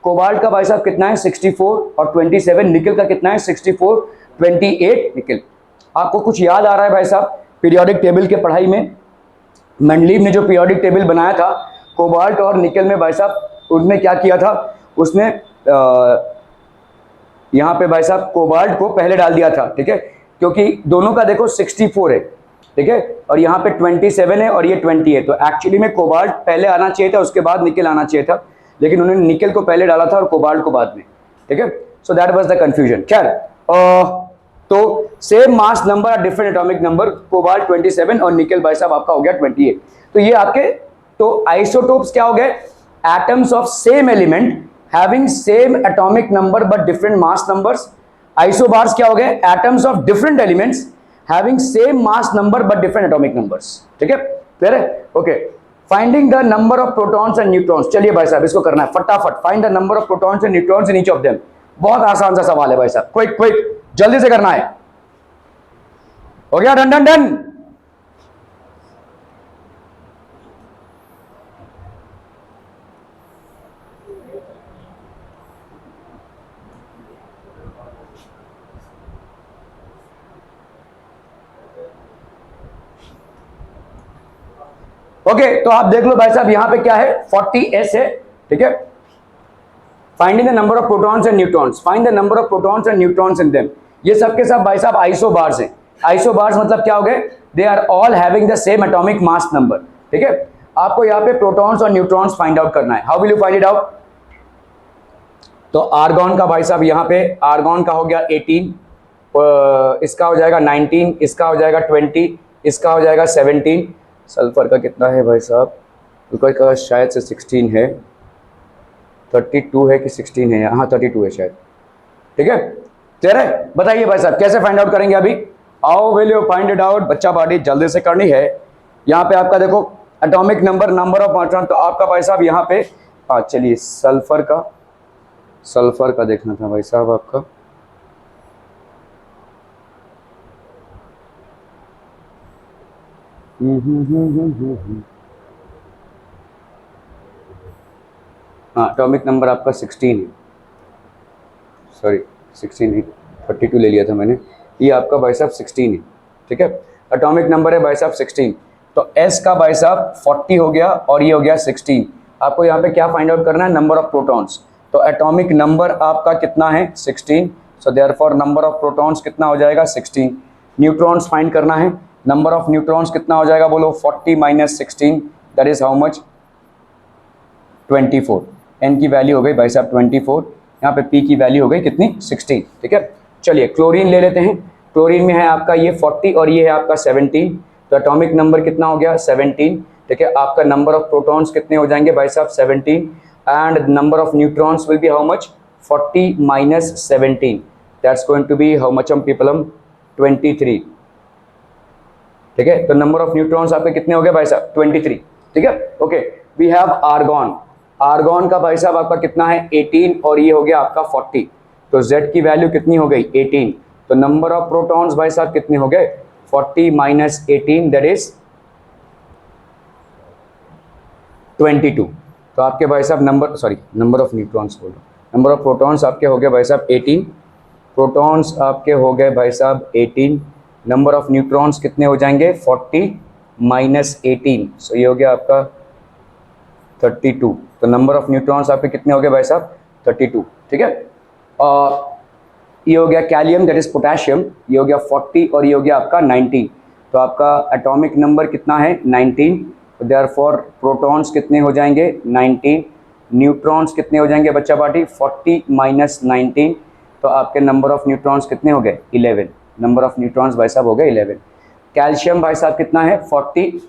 Speaker 2: कोबाल्ट का भाई साहब कितना है 64 और 27, निकल का कितना है 64 28 निकल। आपको कुछ याद आ रहा है भाई साहब पीरियोडिक टेबल के पढ़ाई में? मेंडलीव ने जो पीरियोडिक टेबल बनाया था कोबाल्ट और निकल में भाई साहब, उसने क्या किया था? उसने यहाँ पे भाई साहब कोबाल्ट को पहले डाल दिया था, ठीक है, क्योंकि दोनों का देखो 64 है, ठीक है, और यहाँ पे 27 है और ये 20 है। तो एक्चुअली में कोबाल्ट पहले आना चाहिए था, उसके बाद निकल आना चाहिए था, लेकिन उन्होंने निकल को पहले डाला था और कोबाल्ट को बाद में, ठीक है। So that was the confusion. खैर, तो सेम मास नंबर और डिफरेंट एटॉमिक नंबर, कोबाल्ट 27 और निकल भाई साहब आपका हो गया 28। तो ये आपके तो आइसोटोप्स क्या हो गए? Atoms of same element having same atomic number but different mass numbers. Isobars क्या हो गए? Atoms of different elements having same mass number but different atomic numbers. ठीक है, क्लियर है? Okay, finding the number of protons and neutrons. चलिए भाई साहब इसको करना है फटाफट। Find the number of protons and neutrons in each of them. बहुत आसान सा सवाल है भाई साहब, क्विक क्विक जल्दी से करना है। हो गया? Done done done. ओके, तो आप देख लो भाई साहब यहां पे क्या है? 40s है। ठीक है, finding the number of protons and neutrons. Find the number of protons and neutrons in them. ये सब के सब भाई साहब आइसोबार्स हैं। आइसोबार्स मतलब क्या हो गए? They are all having the same atomic mass number. ठीक है, आपको यहाँ पे प्रोटॉन्स और न्यूट्रॉन्स फाइंड आउट करना है। How will you find it out? तो आर्गॉन का भाई साहब यहाँ पे आर्गॉन का हो गया 18, इसका हो जाएगा 19, इसका हो जाएगा 20, इसका हो जाएगा 17। सल्फर का कितना है भाई साहब? का शायद से 16 है, 32 है कि 16 है? हाँ 32 है शायद। ठीक है, क्लियर है? बताइए भाई साहब कैसे फाइंड आउट करेंगे अभी? How will you find it out? बच्चा पार्टी जल्दी से करनी है। यहाँ पे आपका देखो atomic number, number of proton, तो आपका भाई साहब यहाँ पे हाँ चलिए सल्फर का देखना था भाई साहब आपका। हाँ एटॉमिक नंबर आपका 16 है, सॉरी 16 है, 32 ले लिया था मैंने। ये आपका भाई साहब 16 है। ठीक है, एटॉमिक नंबर है भाई साहब 16। तो S का भाई साहब 40 हो गया और ये हो गया 16। आपको यहाँ पे क्या फाइंड आउट करना है? Number of protons. तो एटॉमिक नंबर आपका कितना है? 16। So therefore number of protons कितना हो जाएगा? 16। न्यूट्रॉन्स फाइंड करना है। नंबर ऑफ न्यूट्रॉन्स कितना हो जाएगा? बोलो 40 minus 16 that is how much? 24। N की वैल्यू हो गई भाई साहब 24, यहाँ पे P की वैल्यू हो गई कितनी? 16। ठीक है, चलिए क्लोरीन ले लेते हैं। क्लोरीन में है आपका ये 40 और ये है आपका 17। तो एटॉमिक नंबर कितना हो गया? 17। ठीक है, आपका नंबर ऑफ प्रोटॉन्स कितने हो जाएंगे भाई साहब? 17 and number of neutrons will be how much? 40 minus 17 that's going to be how much हम पीपलम? 23। ठीक है, तो नंबर ऑफ न्यूट्रॉन्स आपके कितने हो गए भाई साहब? 23। ठीक है, okay we have argon. Argon का भाई साहब आपका कितना है? 18 और ये हो गया आपका 40। तो Z की वैल्यू कितनी हो गई? 18। तो नंबर ऑफ प्रोटॉन्स भाई साहब कितने हो गए? 40 माइनस 18 दैट इज 22। तो आपके भाई साहब नंबर ऑफ न्यूट्रॉन्स बोलो, नंबर ऑफ प्रोटॉन्स आपके हो गए भाई साहब 18। प्रोटॉन्स आपके हो गए भाई साहब 18। नंबर ऑफ न्यूट्रॉन्स कितने हो जाएंगे? 40 माइनस 18, सो ये हो गया आपका 32। तो नंबर ऑफ न्यूट्रॉन्स आपके कितने हो गए भाई साहब? 32। ठीक है, ये हो गया कैलियम दैट इज पोटेशियम, ये हो गया 40 और ये हो गया आपका 19। तो आपका एटॉमिक नंबर कितना है? 19। देयरफॉर प्रोटॉन्स कितने हो जाएंगे? 19। न्यूट्रॉन्स कितने हो जाएंगे बच्चा पार्टी? 40 माइनस 19। तो आपके नंबर ऑफ न्यूट्रॉन्स कितने हो गए? 11। नंबर ऑफ न्यूट्रॉन्स भाई साहब हो गए 11। कैल्शियम भाई साहब कितना है? 40।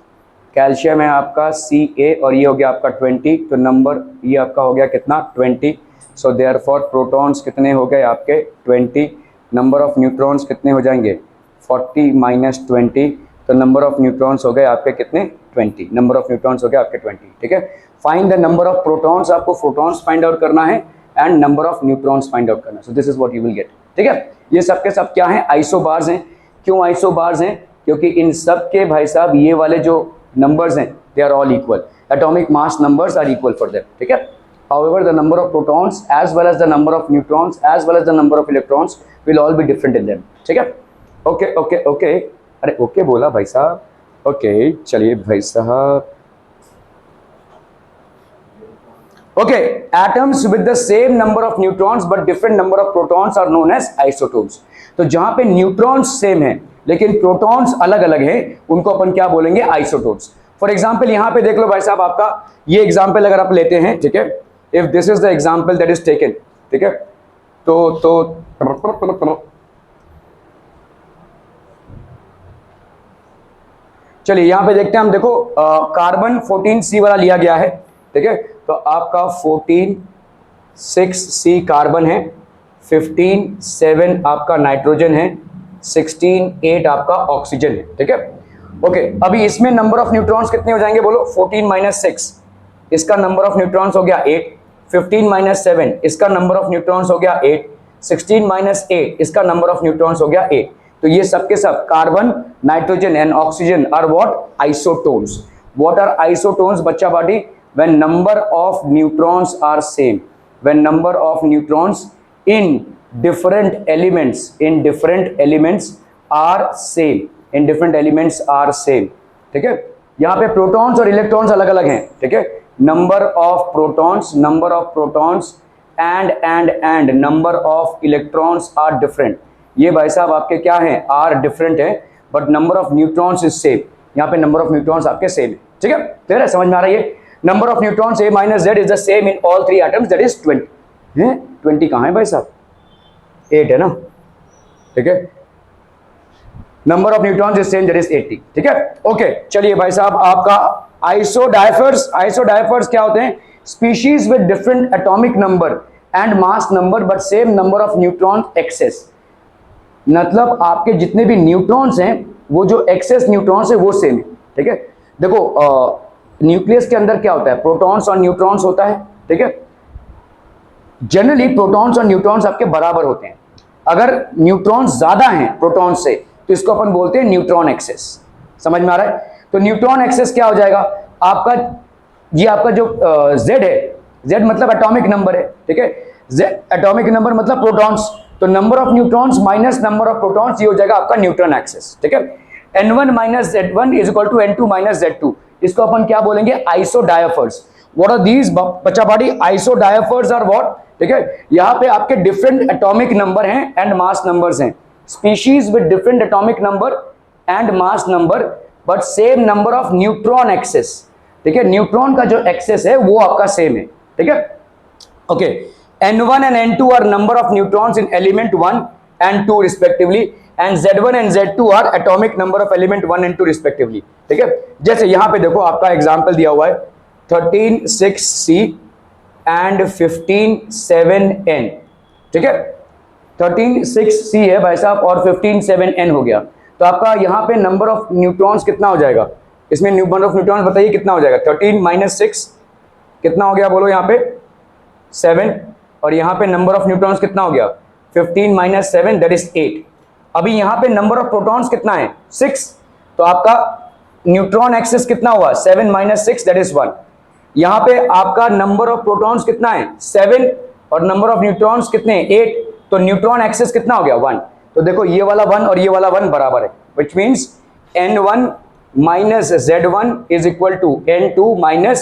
Speaker 2: कैल्शियम है आपका Ca और ये हो गया आपका 20। तो नंबर ये आपका हो गया कितना? 20। सो देयरफॉर प्रोटॉन्स कितने हो गए आपके? 20। नंबर ऑफ न्यूट्रॉन्स कितने हो जाएंगे? 40 माइनस 20। तो नंबर ऑफ न्यूट्रॉन्स हो गए आपके कितने? 20। नंबर ऑफ न्यूट्रॉन्स हो गए आपके 20। ठीक है, find the number of protons. आपको प्रोटॉन्स फाइंड आउट करना है and number of neutrons find out करना है। So this is what you will get. ठीक है, ये सब के सब क्या हैं? आइसोबार्स हैं। क्यों आइसोबार्स हैं? क्योंकि इन सब के भाई साहब ये वाले जो numbers हैं they are all equal, atomic mass numbers are equal for them. ठीक है, however the number of protons as well as the number of neutrons as well as the number of electrons will all be different in them. ठीक है, ओके ओके ओके, अरे ओके बोला भाई साहब। ओके चलिए भाई साहब, okay atoms with the same number of neutrons but different number of protons are known as isotopes. तो जहां पे न्यूट्रॉन्स सेम है लेकिन प्रोटॉन्स अलग अलग हैं उनको अपन क्या बोलेंगे? आइसोटोप्स। फॉर एग्जांपल यहां पे देख लो भाई साहब, आपका ये एग्जांपल अगर आप लेते हैं, ठीक है, if this is the example that is taken, ठीक है, तो चलिए यहाँ पे देखते हैं हम, देखो कार्बन 14C वाला लिया गया है, ठीक है। तो आपका 14 6C कार्बन है, 15 7 आपका नाइट्रोजन है, 16 8 आपका ऑक्सीजन है, ठीक है। ओके, अभी इसमें नंबर ऑफ न्यूट्रॉन्स कितने हो जाएंगे बोलो? 14 - 6 इसका नंबर ऑफ न्यूट्रॉन्स हो गया 8, 15 - 7 इसका नंबर ऑफ न्यूट्रॉन्स हो गया 8, 16 - 8 इसका नंबर ऑफ न्यूट्रॉन्स हो गया 8। तो ये सब के सब carbon, nitrogen and oxygen are what? Isotones. What are isotones बच्चा party? When number of neutrons are same, when number of neutrons in different elements are same, in different elements are same, ठीक है। यहाँ पे प्रोटॉन्स और इलेक्ट्रॉन्स अलग अलग हैं, ठीक है। Number of protons and number of electrons are different. ये भाई साहब आपके क्या हैं? आर डिफरेंट है, but number of neutrons is same. यहाँ पे नंबर ऑफ न्यूट्रॉन्स आपके सेम है, ठीक है। क्लियर है? समझ में आ रहा है? ये number of neutrons A - Z is the same in all 3 atoms, that is 20 है। 20 कहाँ है भाई साहब? 8 है ना, ठीक है। Number of neutrons is same, that is 80, ठीक है। ओके, चलिए भाई साहब, आपका आइसोडायफर्स क्या होते हैं? Species with different atomic number and mass number but same number of neutron excess. मतलब आपके जितने भी न्यूट्रॉन्स हैं, वो जो एक्सेस न्यूट्रॉन्स है वो सेम है, ठीक है। देखो न्यूक्लियस के अंदर क्या होता है? प्रोटॉन्स और न्यूट्रॉन्स होता है, ठीक है। जनरली प्रोटॉन्स और न्यूट्रॉन्स आपके बराबर होते हैं। अगर न्यूट्रॉन्स ज्यादा हैं प्रोटॉन से तो इसको अपन बोलते हैं न्यूट्रॉन एक्सेस। समझ में आ रहा है? तो न्यूट्रॉन एक्सेस क्या हो जाएगा आपका? ये आपका जो Z है, Z मतलब एटॉमिक नंबर है, ठीक है। एटॉमिक नंबर मतलब प्रोटॉन्स, तो number of neutrons minus number of protons, ये हो जाएगा आपका न्यूट्रॉन एक्सेस, ठीक है। N1 - Z1 is equal to N2 - Z2। इसको अपन क्या बोलेंगे? आइसोडायफर्स। व्हाट आर दीज बच्चा पार्टी? आइसोडायफर्स आर व्हाट, ठीक है। यहाँ पे आपके डिफरेंट एटॉमिक नंबर हैं एंड मास नंबर्स हैं। Species with different atomic number and mass number but same number of neutron excess, ठीक है। न्यूट्रॉन का जो एक्सेस है वो आपका सेम है, ठीक है। Okay, N1 and N2 are number of neutrons in element 1 and 2 respectively, and Z1 and Z2 are atomic number of element 1 and 2 respectively, ठीक है। जैसे यहां पे देखो आपका एग्जांपल दिया हुआ है 13 6C and 15 7N, ठीक है। 13 6C है भाई साहब और 15 7N हो गया। तो आपका यहाँ पे नंबर ऑफ न्यूट्रॉन्स कितना हो जाएगा? इसमें नंबर ऑफ न्यूट्रॉन्स बताइए कितना हो जाएगा? 13 - 6 कितना हो गया बोलो? यहाँ पे 7, और यहाँ पे नंबर ऑफ न्यूट्रॉन्स कितना हो गया? 15 - 7 दैट इज 8। अभी यहाँ पे नंबर ऑफ प्रोटॉन्स कितना है? 6। तो आपका न्यूट्रॉन एक्सेस कितना हुआ? 7 - 6 दैट इज 1। यहाँ पे आपका नंबर ऑफ प्रोटॉन्स कितना है? 7, और नंबर ऑफ न्यूट्रॉन्स कितने? 8। तो न्यूट्रॉन एक्सेस कितना हो गया? 1। तो देखो ये वाला 1 और ये वाला 1 बराबर है, which means N1 - Z1 is equal to N2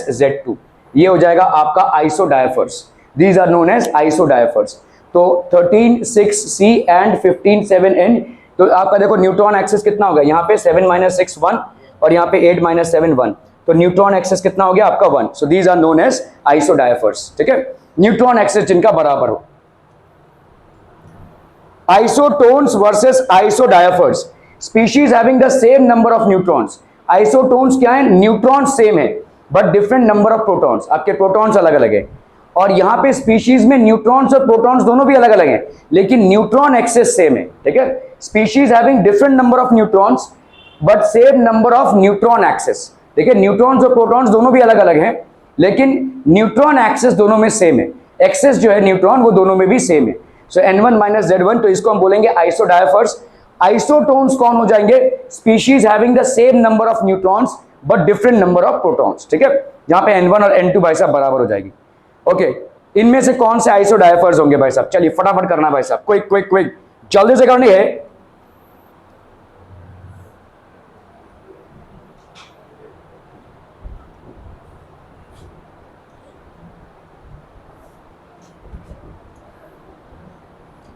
Speaker 2: - Z2। ये हो जाएगा आपका आइसोडायफर्स। These are known as isodiaphers। तो 13 6C and 15 7N, तो आपका देखो न्यूट्रॉन एक्सेस कितना होगा? यहाँ पे 7 - 6 1 और यहाँ पे 8 - 7 1। तो न्यूट्रॉन एक्सेस कितना हो गया आपका? 1। So these are known as isodiaphers, ठीक है। न्यूट्रॉन एक्सेस जिनका बराबर हो। Isotones versus isodiaphers, species having the same number of neutrons. Isotones क्या है? न्यूट्रॉन सेम है but different number of protons, आपके प्रोटॉन्स अलग अलग है। और यहाँ पे स्पीशीज में न्यूट्रॉन्स और प्रोटॉन्स दोनों भी अलग अलग हैं, लेकिन न्यूट्रॉन एक्सेस सेम है, ठीक है। Species having different number of neutrons but same number of neutron excess, ठीक है। न्यूट्रॉन्स और प्रोटॉन्स दोनों भी अलग अलग हैं, लेकिन न्यूट्रॉन एक्सेस दोनों में सेम है। एक्सेस जो है न्यूट्रॉन वो दोनों में भी सेम है। सो N1 - Z1, तो इसको हम बोलेंगे आइसोडायफर्स। आइसोटोन्स कौन हो जाएंगे? Species having the same number of neutrons but different number of protons, ठीक है। यहाँ पे N1 और N2 भाई साहब बराबर हो जाएगी। ओके, इनमें से कौन से आइसोडायफर्स होंगे भाई साहब? चलिए फटाफट करना भाई साहब, क्विक क्विक क्विक, जल्दी से करनी है।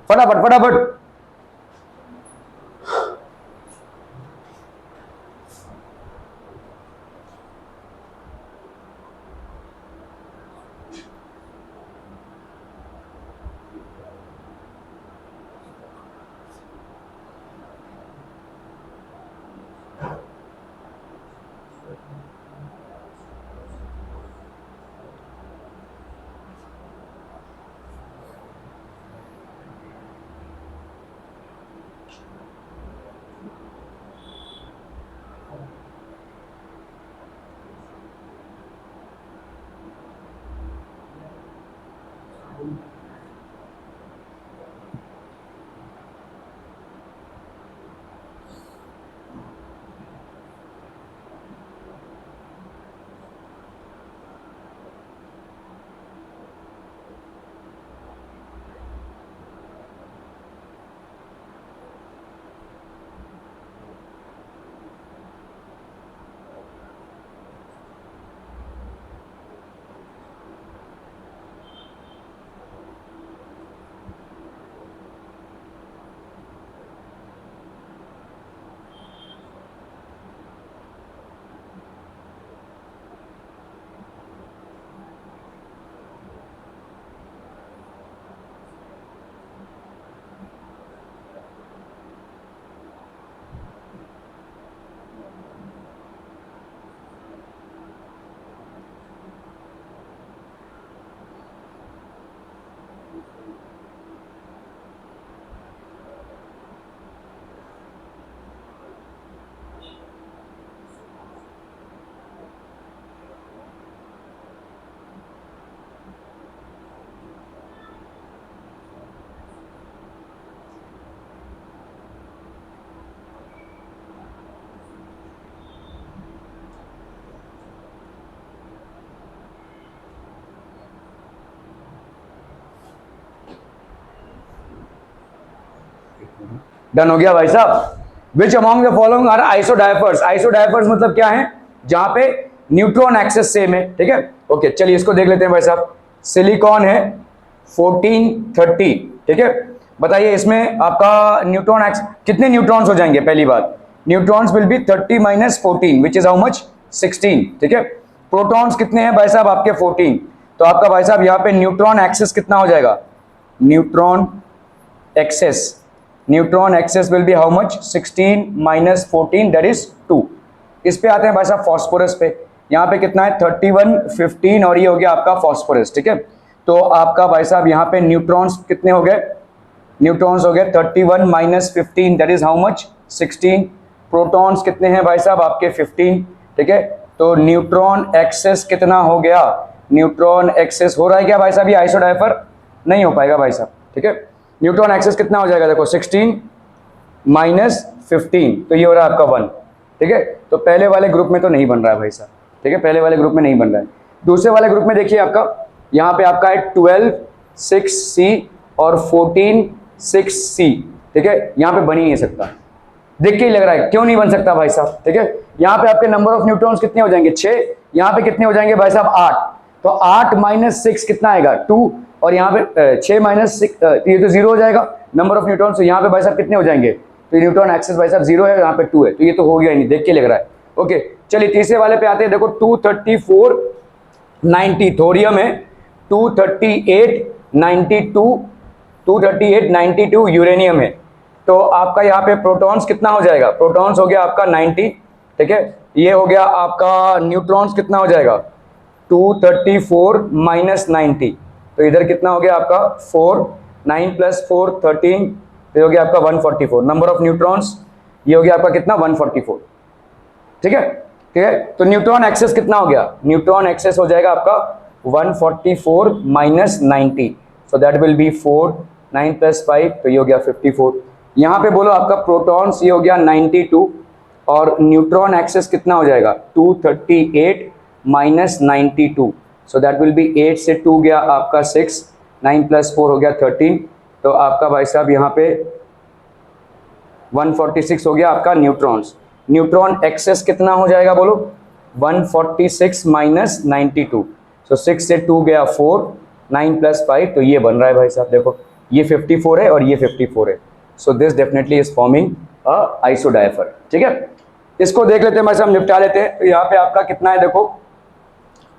Speaker 2: फटाफट फटाफट। डन हो गया भाई साहब। Which among the following are isodiaphers? Isodiaphers मतलब क्या है? जहां पे न्यूट्रॉन एक्सेस सेम है, ठीक है। ओके चलिए इसको देख लेते हैं भाई साहब। सिलिकॉन है 1430, ठीक है। बताइए इसमें आपका न्यूट्रॉन एक्स कितने न्यूट्रॉन्स हो जाएंगे? पहली बात, neutrons will B 30 minus 14 which is how much? 16, ठीक है। प्रोटॉन्स कितने हैं भाई साहब? आपके 14। तो आपका भाई साहब यहाँ पे न्यूट्रॉन एक्सेस कितना हो जाएगा? Neutron excess will be how much? 16 minus 14 that is 2। इस पे आते हैं भाई साहब फॉस्फोरस पे। यहाँ पे कितना है? 31 15 और ये हो गया आपका फॉस्फोरस, ठीक है। तो आपका भाई साहब यहाँ पे न्यूट्रॉन्स कितने हो गए? न्यूट्रॉन्स हो गए 31 minus 15 that is how much? 16। Protons कितने हैं भाई साहब? आपके 15, ठीक है। तो न्यूट्रॉन एक्सेस कितना हो गया? न्यूट्रॉन एक्सेस हो रहा है क्या भाई साहब? ये आइसोडायफर नहीं हो पाएगा भाई साहब, ठीक है। न्यूट्रॉन एक्सेस कितना हो जाएगा? देखो 16 माइनस 15 तो ये हो रहा है आपका 1, ठीक है। तो पहले वाले ग्रुप में तो नहीं बन रहा है भाई साहब, ठीक है। पहले वाले ग्रुप में नहीं बन रहा है। दूसरे वाले ग्रुप में देखिए आपका यहाँ पे आपका है 12 6C और 14 6C, ठीक है। यहाँ पे बन ही नहीं सकता, देख के ही लग रहा है क्यों नहीं बन सकता भाई साहब, ठीक है। यहाँ पे आपके नंबर ऑफ न्यूट्रॉन्स कितने हो जाएंगे? 6। यहाँ पे कितने हो जाएंगे भाई साहब? 8। तो 8 माइनस 6 कितना आएगा? 2। और यहाँ पे 6 माइनस 6 ये तो 0 हो जाएगा नंबर ऑफ न्यूट्रॉन्स। तो यहाँ पे भाई साहब कितने हो जाएंगे? तो न्यूट्रॉन एक्सेस भाई साहब 0 है, यहाँ पे 2 है, तो ये तो हो गया ही नहीं, देख के लग रहा है। ओके चलिए तीसरे वाले पे आते हैं। देखो 234 90 थोरियम है, 238 92 238 92 यूरेनियम है। तो आपका यहाँ पे प्रोटॉन्स कितना हो जाएगा? प्रोटॉन्स हो गया आपका 90, ठीक है। ये हो गया आपका न्यूट्रॉन्स कितना हो जाएगा? 234 माइनस 90 तो इधर कितना हो गया आपका? 4, 9 प्लस 4 13, तो हो गया आपका 144। नंबर ऑफ न्यूट्रॉन्स ये हो गया आपका कितना? 144, ठीक है, ठीक है। तो न्यूट्रॉन एक्सेस कितना हो गया? न्यूट्रॉन एक्सेस हो जाएगा आपका 144 minus 90, so that will B 4, 9 plus 5 तो ये हो गया 54। यहाँ पे बोलो आपका प्रोटॉन्स ये हो गया 92 और न्यूट्रॉन एक्सेस कितना हो जाएगा? 238 minus 92, so that will B 8 से 2 गया आपका 6, 9 प्लस 4 हो गया 13। तो आपका भाई साहब यहाँ पे 146 हो गया आपका न्यूट्रॉन्स। न्यूट्रॉन एक्सेस कितना हो जाएगा बोलो? 146 माइनस 92, सो 6 से 2 गया 4, 9 प्लस 5 तो ये बन रहा है भाई साहब। देखो ये 54 है और ये 54 है, so this definitely is forming a isodiaphere, ठीक है। इसको देख लेते हैं भाई साहब, निपटा लेते हैं। तो यहाँ पे आपका कितना है? देखो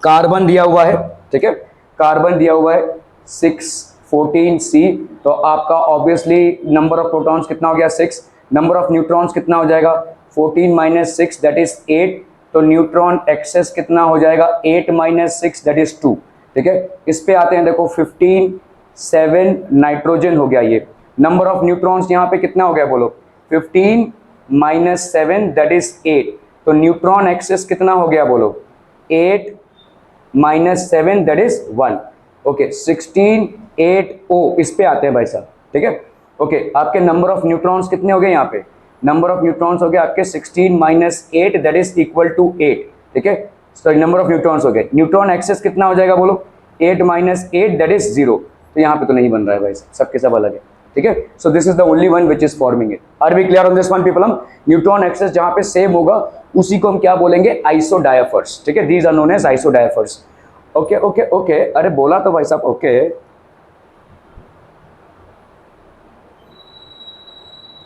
Speaker 2: कार्बन दिया हुआ है, ठीक है। कार्बन दिया हुआ है 6 14C, तो आपका ऑब्वियसली नंबर ऑफ प्रोटॉन्स कितना हो गया? 6। नंबर ऑफ न्यूट्रॉन्स कितना हो जाएगा? 14 माइनस 6 दैट इज 8, तो न्यूट्रॉन एक्सेस कितना हो जाएगा? 8 माइनस 6 दैट इज 2, ठीक है। इस पे आते हैं, देखो 15 7 नाइट्रोजन हो गया ये। नंबर ऑफ न्यूट्रॉन्स यहाँ पे कितना हो गया बोलो? 15 माइनस 7 दैट इज 8, तो न्यूट्रॉन एक्सेस कितना हो गया बोलो? 8 minus 7 that is 1। Okay 16 8 O इस पे आते हैं भाई साहब, ठीक है। ओके आपके नंबर ऑफ न्यूट्रॉन्स कितने हो गए यहाँ पे, नंबर ऑफ न्यूट्रॉन्स हो गए आपके 16 - 8 दैट इज इक्वल टू 8, ठीक है। सॉरी नंबर ऑफ न्यूट्रॉन्स हो गए, न्यूट्रॉन एक्सेस कितना हो जाएगा बोलो, 8 - 8 दैट इज 0। तो यहाँ पे तो नहीं बन रहा है भाई साहब, सबके सब अलग है, ठीक है। So this is the only one which is forming it. Are we clear on this one people? हम न्यूट्रॉन एक्सेस जहाँ पे सेम होगा उसी को हम क्या बोलेंगे, आइसोडायफर्स, ठीक है। These are known as isodiaphers. Okay okay okay, अरे बोला तो भाई साहब ओके,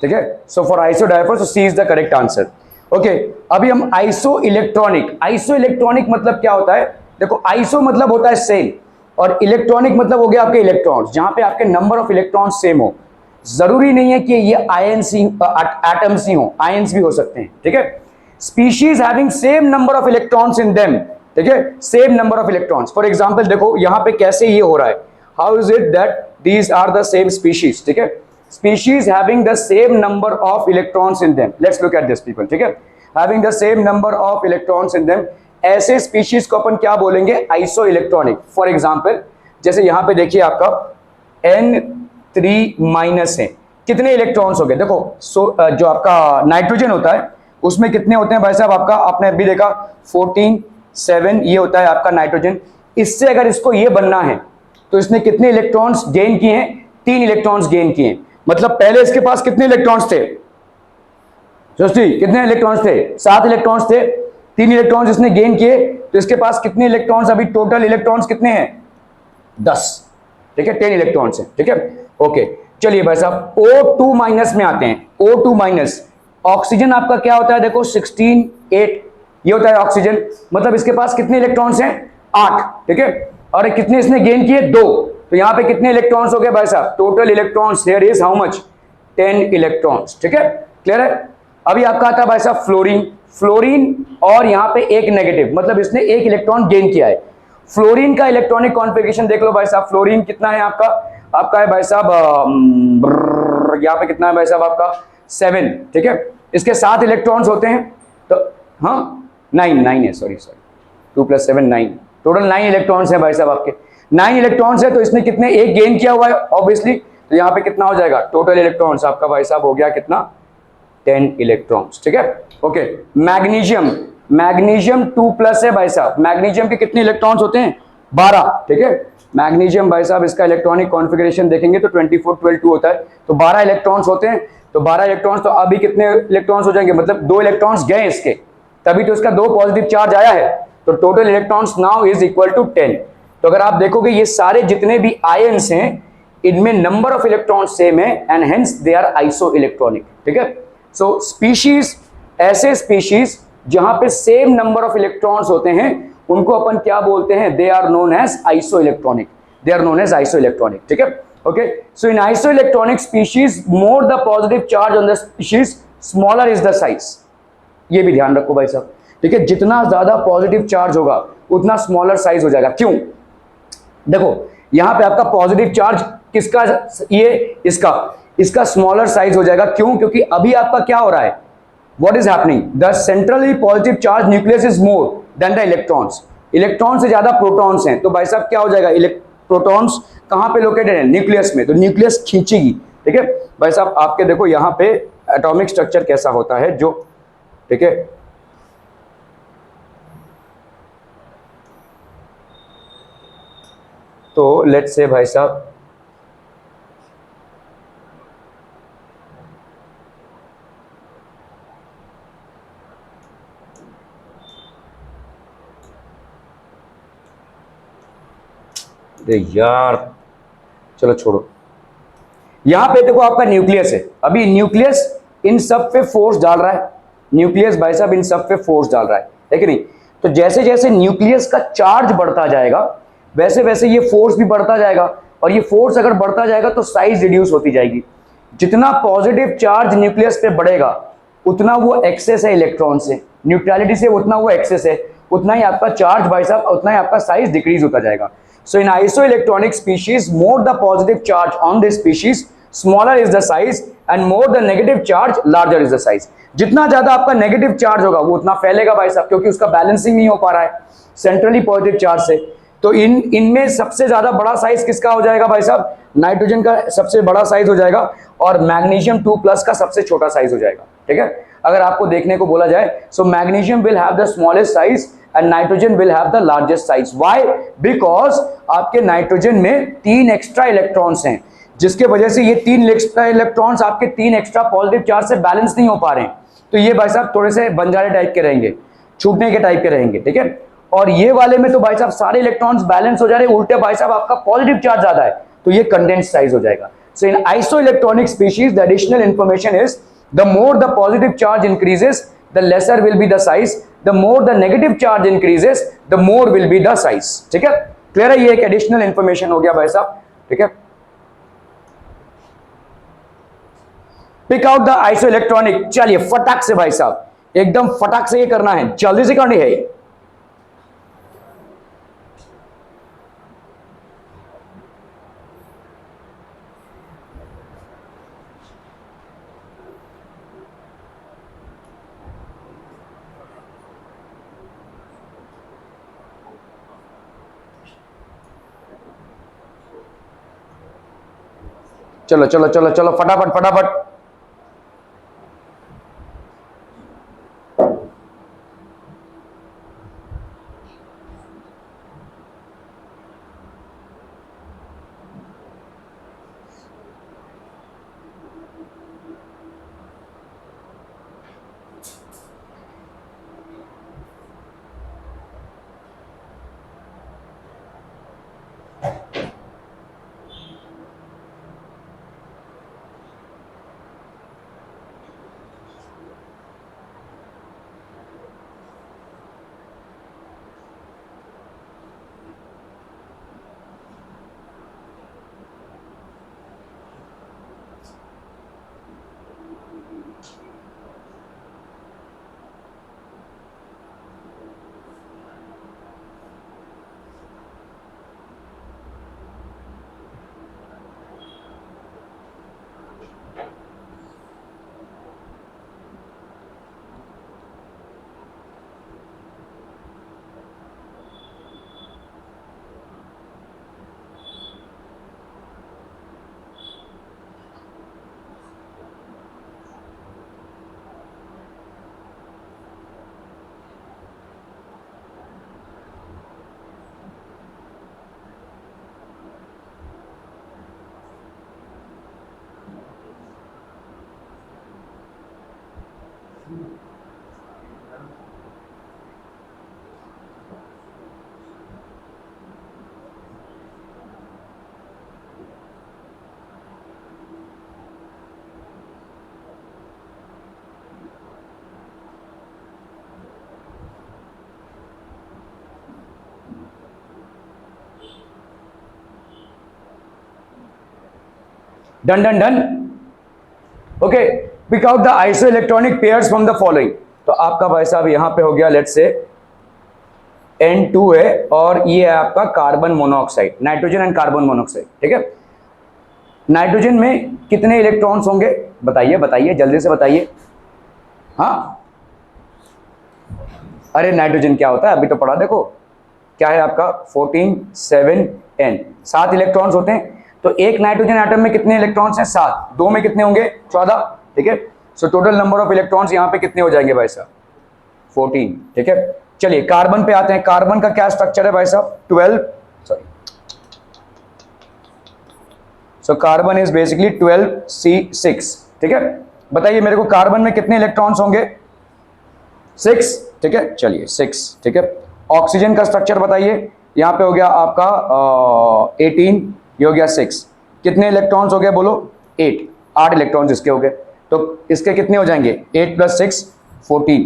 Speaker 2: ठीक है। So for isodiaphers C is the correct answer. Okay अभी हम आइसो इलेक्ट्रॉनिक, आइसो इलेक्ट्रॉनिक मतलब क्या होता है, देखो आइसो मतलब होता है सेम और इलेक्ट्रॉनिक मतलब हो गया आपके इलेक्ट्रॉन्स, जहां पे आपके नंबर ऑफ इलेक्ट्रॉन्स सेम हो। जरूरी नहीं है कि ये आयन्स ही एटम्स ही हो, आयन्स भी हो सकते हैं, ठीक है। Species having same number of electrons in them, ठीक है, same number of electrons. For example देखो यहाँ पे कैसे ये हो रहा है, how is it that these are the same species, ठीक है, species having the same number of electrons in them. Let's look at this people, ठीक है, having the same number of electrons in them, ऐसे स्पीशीज को अपन क्या बोलेंगे, आइसो इलेक्ट्रॉनिक। फॉर एग्जाम्पल जैसे यहाँ पे देखिए आपका N3- है, कितने इलेक्ट्रॉन्स हो गए देखो, जो आपका नाइट्रोजन होता है उसमें कितने होते हैं भाई साहब, आपका आपने अभी देखा 14 7 ये होता है आपका नाइट्रोजन। इससे अगर इसको ये बनना है तो इसने कितने इलेक्ट्रॉन्स गेन किए हैं, 3 इलेक्ट्रॉन्स गेन किए। मतलब पहले इसके पास कितने इलेक्ट्रॉन्स थे, सोचती कितने इलेक्ट्रॉन्स थे, 7 इलेक्ट्रॉन्स थे, 3 इलेक्ट्रॉन्स इसने गेन किए, तो इसके पास कितने इलेक्ट्रॉन्स, अभी टोटल इलेक्ट्रॉन्स कितने हैं 10, ठीक है, 10 इलेक्ट्रॉन्स हैं, ठीक है। ओके चलिए भाई साहब O2- में आते हैं। O2- ऑक्सीजन आपका क्या होता है, देखो 16 8 ये होता है ऑक्सीजन, मतलब इसके पास कितने इलेक्ट्रॉन्स हैं 8, ठीक है, और कितने इसने गेन किए 2, तो यहां पे कितने इलेक्ट्रॉन्स हो गए भाई साहब, total electrons here is how much 10 electrons, ठीक है, क्लियर है। अभी आपका आता है भाई साहब फ्लोरीन, फ्लोरीन और यहां पे एक नेगेटिव, मतलब इसने एक इलेक्ट्रॉन गेन किया है। फ्लोरीन का इलेक्ट्रॉनिक कॉन्फ़िगरेशन देख लो भाई साहब, फ्लोरीन कितना है आपका है भाई साहब यहाँ पे कितना है भाई साहब आपका 7, ठीक है, इसके 7 इलेक्ट्रॉन्स होते हैं, तो हाँ 9 है, सॉरी 2 + 7 9, टोटल 9 इलेक्ट्रॉन्स है भाई साहब आपके, 9 इलेक्ट्रॉन्स है, तो इसने कितने एक गेन किया हुआ है ऑब्वियसली, तो यहाँ पे कितना हो जाएगा, टोटल इलेक्ट्रॉन्स आपका भाई साहब हो गया कितना 10 इलेक्ट्रॉन्स, ठीक है। ओके मैग्नीशियम, मैग्नीशियम 2+ है भाई साहब, मैग्नीशियम के कितने इलेक्ट्रॉन्स होते हैं 12, ठीक है, मैग्नीशियम भाई साहब इसका इलेक्ट्रॉनिक कॉन्फ़िगरेशन देखेंगे तो 24 12 2 होता है, तो 12 इलेक्ट्रॉन्स होते हैं, तो 12 इलेक्ट्रॉन्स, तो अभी कितने इलेक्ट्रॉन्स हो जाएंगे, मतलब 2 इलेक्ट्रॉन्स गए इसके, तभी तो इसका 2 पॉजिटिव चार्ज आया है, तो total electrons now is equal to 10। तो अगर आप देखोगे ये सारे जितने भी आयन्स हैं इनमें नंबर ऑफ इलेक्ट्रॉन्स सेम है and hence they are isoelectronic, ठीक है। सो स्पीशीज, ऐसे स्पीशीज जहां पे सेम नंबर ऑफ इलेक्ट्रॉन्स होते हैं उनको अपन क्या बोलते हैं, they are known as isoelectronic, they are known as isoelectronic, ठीक है। Okay so in isoelectronic species more the positive charge on the species smaller is the size, ये भी ध्यान रखो भाई साहब, ठीक है, जितना ज्यादा पॉजिटिव चार्ज होगा उतना स्मॉलर साइज हो जाएगा। क्यों, देखो यहां पे आपका पॉजिटिव चार्ज किसका, ये इसका स्मॉलर साइज हो जाएगा, क्यों, क्योंकि अभी आपका क्या हो रहा है, what is happening, the centrally positive charge nucleus is more than the electrons, electron से ज्यादा प्रोटॉन्स हैं, तो भाई साहब क्या हो जाएगा, प्रोटॉन्स कहां पे लोकेटेड है, न्यूक्लियस में, तो न्यूक्लियस खींचेगी, ठीक है। भाई साहब आपके देखो यहां पे एटॉमिक स्ट्रक्चर कैसा होता है, जो ठीक है, तो लेट्स से भाई साहब यार चलो छोड़ो, यहां पे देखो आपका न्यूक्लियस है, अभी न्यूक्लियस इन सब पे फोर्स डाल रहा है, न्यूक्लियस भाई साहब इन सब पे फोर्स डाल रहा है कि नहीं, तो जैसे जैसे न्यूक्लियस का चार्ज बढ़ता जाएगा वैसे वैसे ये फोर्स भी बढ़ता जाएगा, और ये फोर्स अगर बढ़ता जाएगा तो साइज रिड्यूस होती जाएगी, जितना पॉजिटिव चार्ज न्यूक्लियस पे बढ़ेगा उतना वो एक्सेस है इलेक्ट्रॉन से, न्यूट्रलिटी से उतना वो एक्सेस है, उतना ही आपका चार्ज भाई साहब, उतना ही आपका साइज डिक्रीज होता जाएगा। So in isoelectronic species, more the positive charge on the species, smaller is the size, and more the negative charge, larger is the size. जितना ज्यादा आपका नेगेटिव चार्ज होगा वो उतना फैलेगा भाई साहब, क्योंकि उसका बैलेंसिंग नहीं हो पा रहा है सेंट्रली पॉजिटिव चार्ज से। तो इनमें सबसे ज्यादा बड़ा साइज किसका हो जाएगा भाई साहब? नाइट्रोजन का सबसे बड़ा साइज हो जाएगा और मैग्नीशियम 2+ का सबसे छोटा साइज हो जाएगा। ठीक है, अगर आपको देखने को बोला जाए, so magnesium will have the smallest size and nitrogen will have the largest size. Why? Because आपके नाइट्रोजन में 3 एक्स्ट्रा इलेक्ट्रॉन्स हैं, जिसके वजह से ये 3 एक्स्ट्रा इलेक्ट्रॉन्स आपके 3 एक्स्ट्रा पॉजिटिव चार्ज से बैलेंस नहीं हो पा रहे हैं। तो ये भाई साहब थोड़े से बंजारे टाइप के रहेंगे, छूटने के टाइप के रहेंगे। ठीक है, और ये वाले में तो भाई साहब सारे इलेक्ट्रॉन्स बैलेंस हो जा रहे हैं, उल्टे भाई साहब आपका पॉजिटिव चार्ज ज्यादा है, तो ये कंडेंस्ड साइज हो जाएगा। So in isoelectronic species the additional information is the more the positive charge increases the lesser will be the size, the more the negative charge increases the more will be the size. ठीक है, क्लियर है? ये एक एडिशनल इंफॉर्मेशन हो गया भाई साहब। ठीक है, पिक आउट द आइसोइलेक्ट्रॉनिक। चलिए फटाक से भाई साहब, एकदम फटाक से ये करना है, जल्दी से करनी है ये। चलो चलो चलो चलो फटाफट फटाफट। Done done done. Okay, pick out the isoelectronic pairs from the following. तो आपका भाई साहब यहां पे हो गया, लेट्स से N2 है और ये है आपका carbon monoxide, nitrogen and carbon monoxide. ठीक है, नाइट्रोजन में कितने इलेक्ट्रॉन्स होंगे? बताइए बताइए, जल्दी से बताइए। हाँ, अरे नाइट्रोजन क्या होता है अभी तो पढ़ा, देखो क्या है आपका 14 7 N, 7 इलेक्ट्रॉन्स होते हैं। तो एक नाइट्रोजन एटम में कितने इलेक्ट्रॉन्स हैं? 7, 2 में कितने होंगे? 14। ठीक है, so total number of electrons यहाँ पे कितने हो जाएंगे भाई साहब? 14। ठीक है, चलिए कार्बन पे आते हैं। कार्बन का क्या स्ट्रक्चर है भाई साहब? 12, sorry, so carbon is basically 12C6। ठीक है, बताइए मेरे को कार्बन में कितने इलेक्ट्रॉन्स होंगे? 6। ठीक है, चलिए 6। ठीक है, ऑक्सीजन का स्ट्रक्चर बताइए। यहाँ पे हो गया आपका 18, ये हो गया 6। कितने इलेक्ट्रॉन्स हो गए बोलो? 8 इलेक्ट्रॉन्स इसके हो गए। तो इसके कितने हो जाएंगे? 8 + 6 14।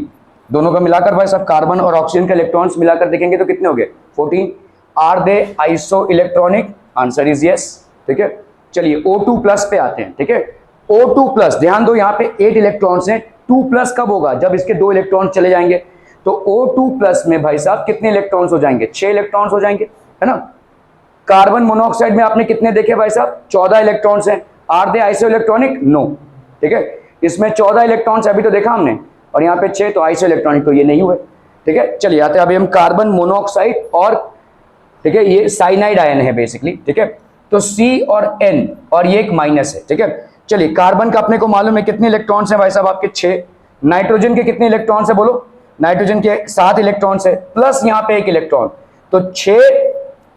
Speaker 2: दोनों का मिलाकर भाई साहब कार्बन और ऑक्सीजन के इलेक्ट्रॉन्स मिलाकर देखेंगे तो कितने हो गए? 14। Are they isoelectronic? Answer is yes. ठीक है, चलिए O2+ पे आते हैं। ठीक है, O2+, ध्यान दो यहाँ पे 8 इलेक्ट्रॉन्स हैं। 2+ कब होगा? जब इसके 2 इलेक्ट्रॉन्स चले जाएंगे। तो O2+ में भाई साहब कितने इलेक्ट्रॉन्स हो जाएंगे? 6 इलेक्ट्रॉन्स हो जाएंगे, है ना। कार्बन मोनोऑक्साइड में आपने कितने देखे भाई साहब? 14 इलेक्ट्रॉन्स हैं। Are they isoelectronic? No. ठीक है, इसमें 14 इलेक्ट्रॉन्स अभी तो देखा हमने, और यहाँ पे 6, तो आइसो इलेक्ट्रॉनिक तो ये नहीं हुए। ठीक है, चलिए आते हैं अभी हम कार्बन मोनोऑक्साइड और ठीक है, ये साइनाइड आयन है बेसिकली, ठीक है। तो C और N और ये एक माइनस है, ठीक है। चलिए, कार्बन का अपने को मालूम है कितने इलेक्ट्रॉन्स हैं भाई साहब आपके 6। नाइट्रोजन के कितने इलेक्ट्रॉन्स है बोलो? नाइट्रोजन के 7 इलेक्ट्रॉन्स है, प्लस यहाँ पे 1 इलेक्ट्रॉन, तो 6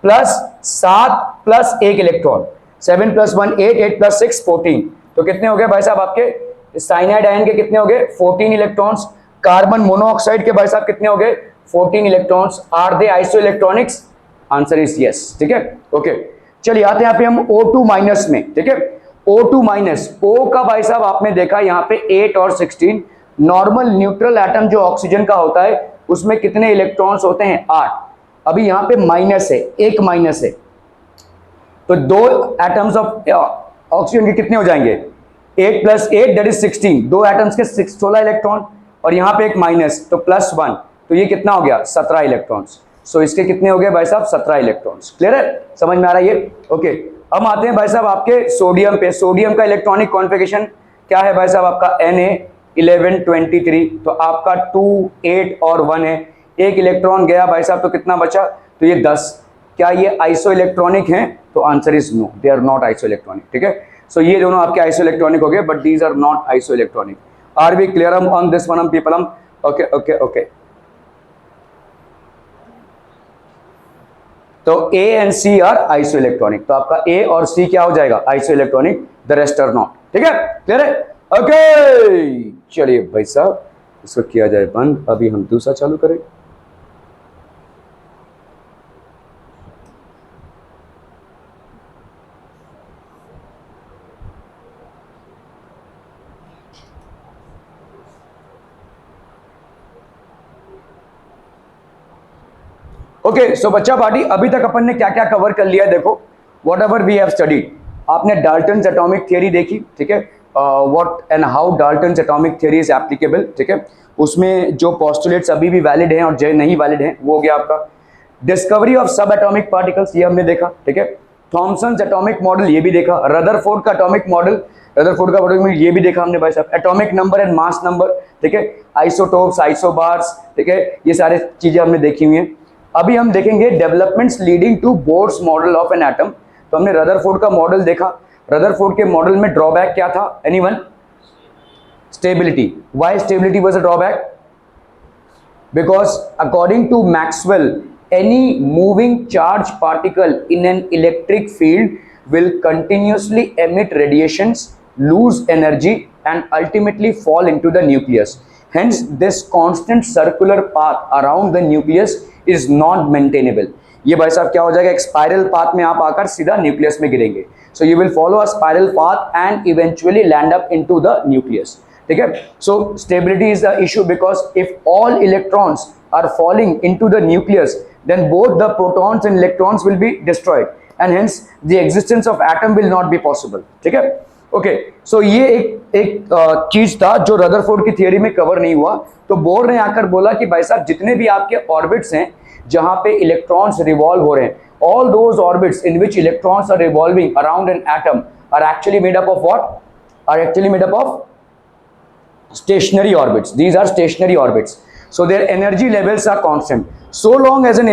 Speaker 2: plus 7 plus 1 electron, 7 plus 1 8, 8 plus 6 14। तो कितने हो गए भाई साहब आपके साइनाइड आयन के कितने हो गए? 14 इलेक्ट्रॉन्स। कार्बन मोनोऑक्साइड के भाई साहब कितने हो गए? 14 electrons. Are they isoelectronics? Answer is yes, ठीक है, ओके। चलिए आते हैं यहाँ पे हम O2 माइनस में, ठीक है। O2 माइनस, O का भाई साहब आपने देखा यहाँ पे 8 और 16। नॉर्मल न्यूट्रल एटम जो ऑक्सीजन का होता है उसमें कितने इलेक्ट्रॉन्स होते हैं? 8। अभी यहाँ पे माइनस है, एक माइनस है, तो 2 एटम्स ऑफ ऑक्सीजन के कितने हो जाएंगे? 8 प्लस 8 दैट इज 16। 2 एटम्स के 16 इलेक्ट्रॉन, और यहाँ पे एक माइनस, तो प्लस 1, तो ये कितना हो गया? 17 इलेक्ट्रॉन्स। सो इसके कितने हो गए भाई साहब? 17 इलेक्ट्रॉन्स। क्लियर है? समझ में आ रहा है ये? ओके। अब आते हैं भाई साहब आपके सोडियम पे। सोडियम का इलेक्ट्रॉनिक कॉन्फ़िगरेशन क्या है भाई साहब आपका? Na1123। तो आपका 2 8 और 1 है, एक इलेक्ट्रॉन गया भाई साहब, तो कितना बचा? तो ये 10। क्या ये आइसो इलेक्ट्रॉनिक हैं? तो answer is no, they are not isoelectronic, ठीक है। सो ये दोनों आपके आइसो इलेक्ट्रॉनिक हो गए, but these are not isoelectronic. Are we clear on this one people? Okay okay okay. तो A and C are isoelectronic, तो आपका A और C क्या हो जाएगा? Isoelectronic, the rest are not, ठीक है, क्लियर है? ओके, चलिए भाई साहब इसको किया जाए बंद, अभी हम दूसरा चालू करें। ओके, सो बच्चा पार्टी, अभी तक अपन ने क्या क्या कवर कर लिया है? देखो, whatever we have studied, आपने डाल्टन्स एटॉमिक थियरी देखी, ठीक है, what and how Dalton's atomic theory is applicable, ठीक है। उसमें जो पोस्टुलेट्स अभी भी वैलिड हैं और जो नहीं वैलिड हैं वो हो गया आपका। डिस्कवरी ऑफ सब एटॉमिक पार्टिकल्स, ये हमने देखा, ठीक है। थॉमसन्स एटॉमिक मॉडल, ये भी देखा। रदरफोर्ड का एटॉमिक मॉडल, रदरफोर्ड का मॉडल ये भी देखा हमने भाई साहब। Atomic number and mass number, ठीक है। आइसोटोप्स, आइसोबार्स, ठीक है, ये सारे चीजें हमने देखी हुई हैं। अभी हम देखेंगे developments leading to Bohr's model of an atom. तो हमने रदरफोर्ड का मॉडल देखा। रदरफोर्ड के मॉडल में ड्रॉबैक क्या था? Anyone? Stability. Why stability was a drawback? Because according to Maxwell, any moving charge particle in an electric field will continuously emit radiations, lose energy and ultimately fall into the nucleus. Hence this constant circular path around the nucleus is not maintainable. ये भाई साहब क्या हो जाएगा? एक स्पाइरल पाथ में आप आकर सीधा न्यूक्लियस में गिरेंगे। So you will follow a spiral path and eventually land up into the nucleus, ठीक है। So stability is the issue because if all electrons are falling into the nucleus, then both the protons and electrons will be destroyed and hence the existence of atom will not be possible, ठीक है। ओके, सो ये एक चीज था जो रदरफोर्ड की थियरी में कवर नहीं हुआ। तो बोर ने आकर बोला कि भाई साहब जितने भी आपके ऑर्बिट्स हैं जहां पे इलेक्ट्रॉन्स रिवॉल्व हो रहे हैं, all those orbits in which electrons are revolving around an atom are actually made up of what? Are actually made up of stationary orbits. These are stationary orbits. So their energy levels are constant. So long as an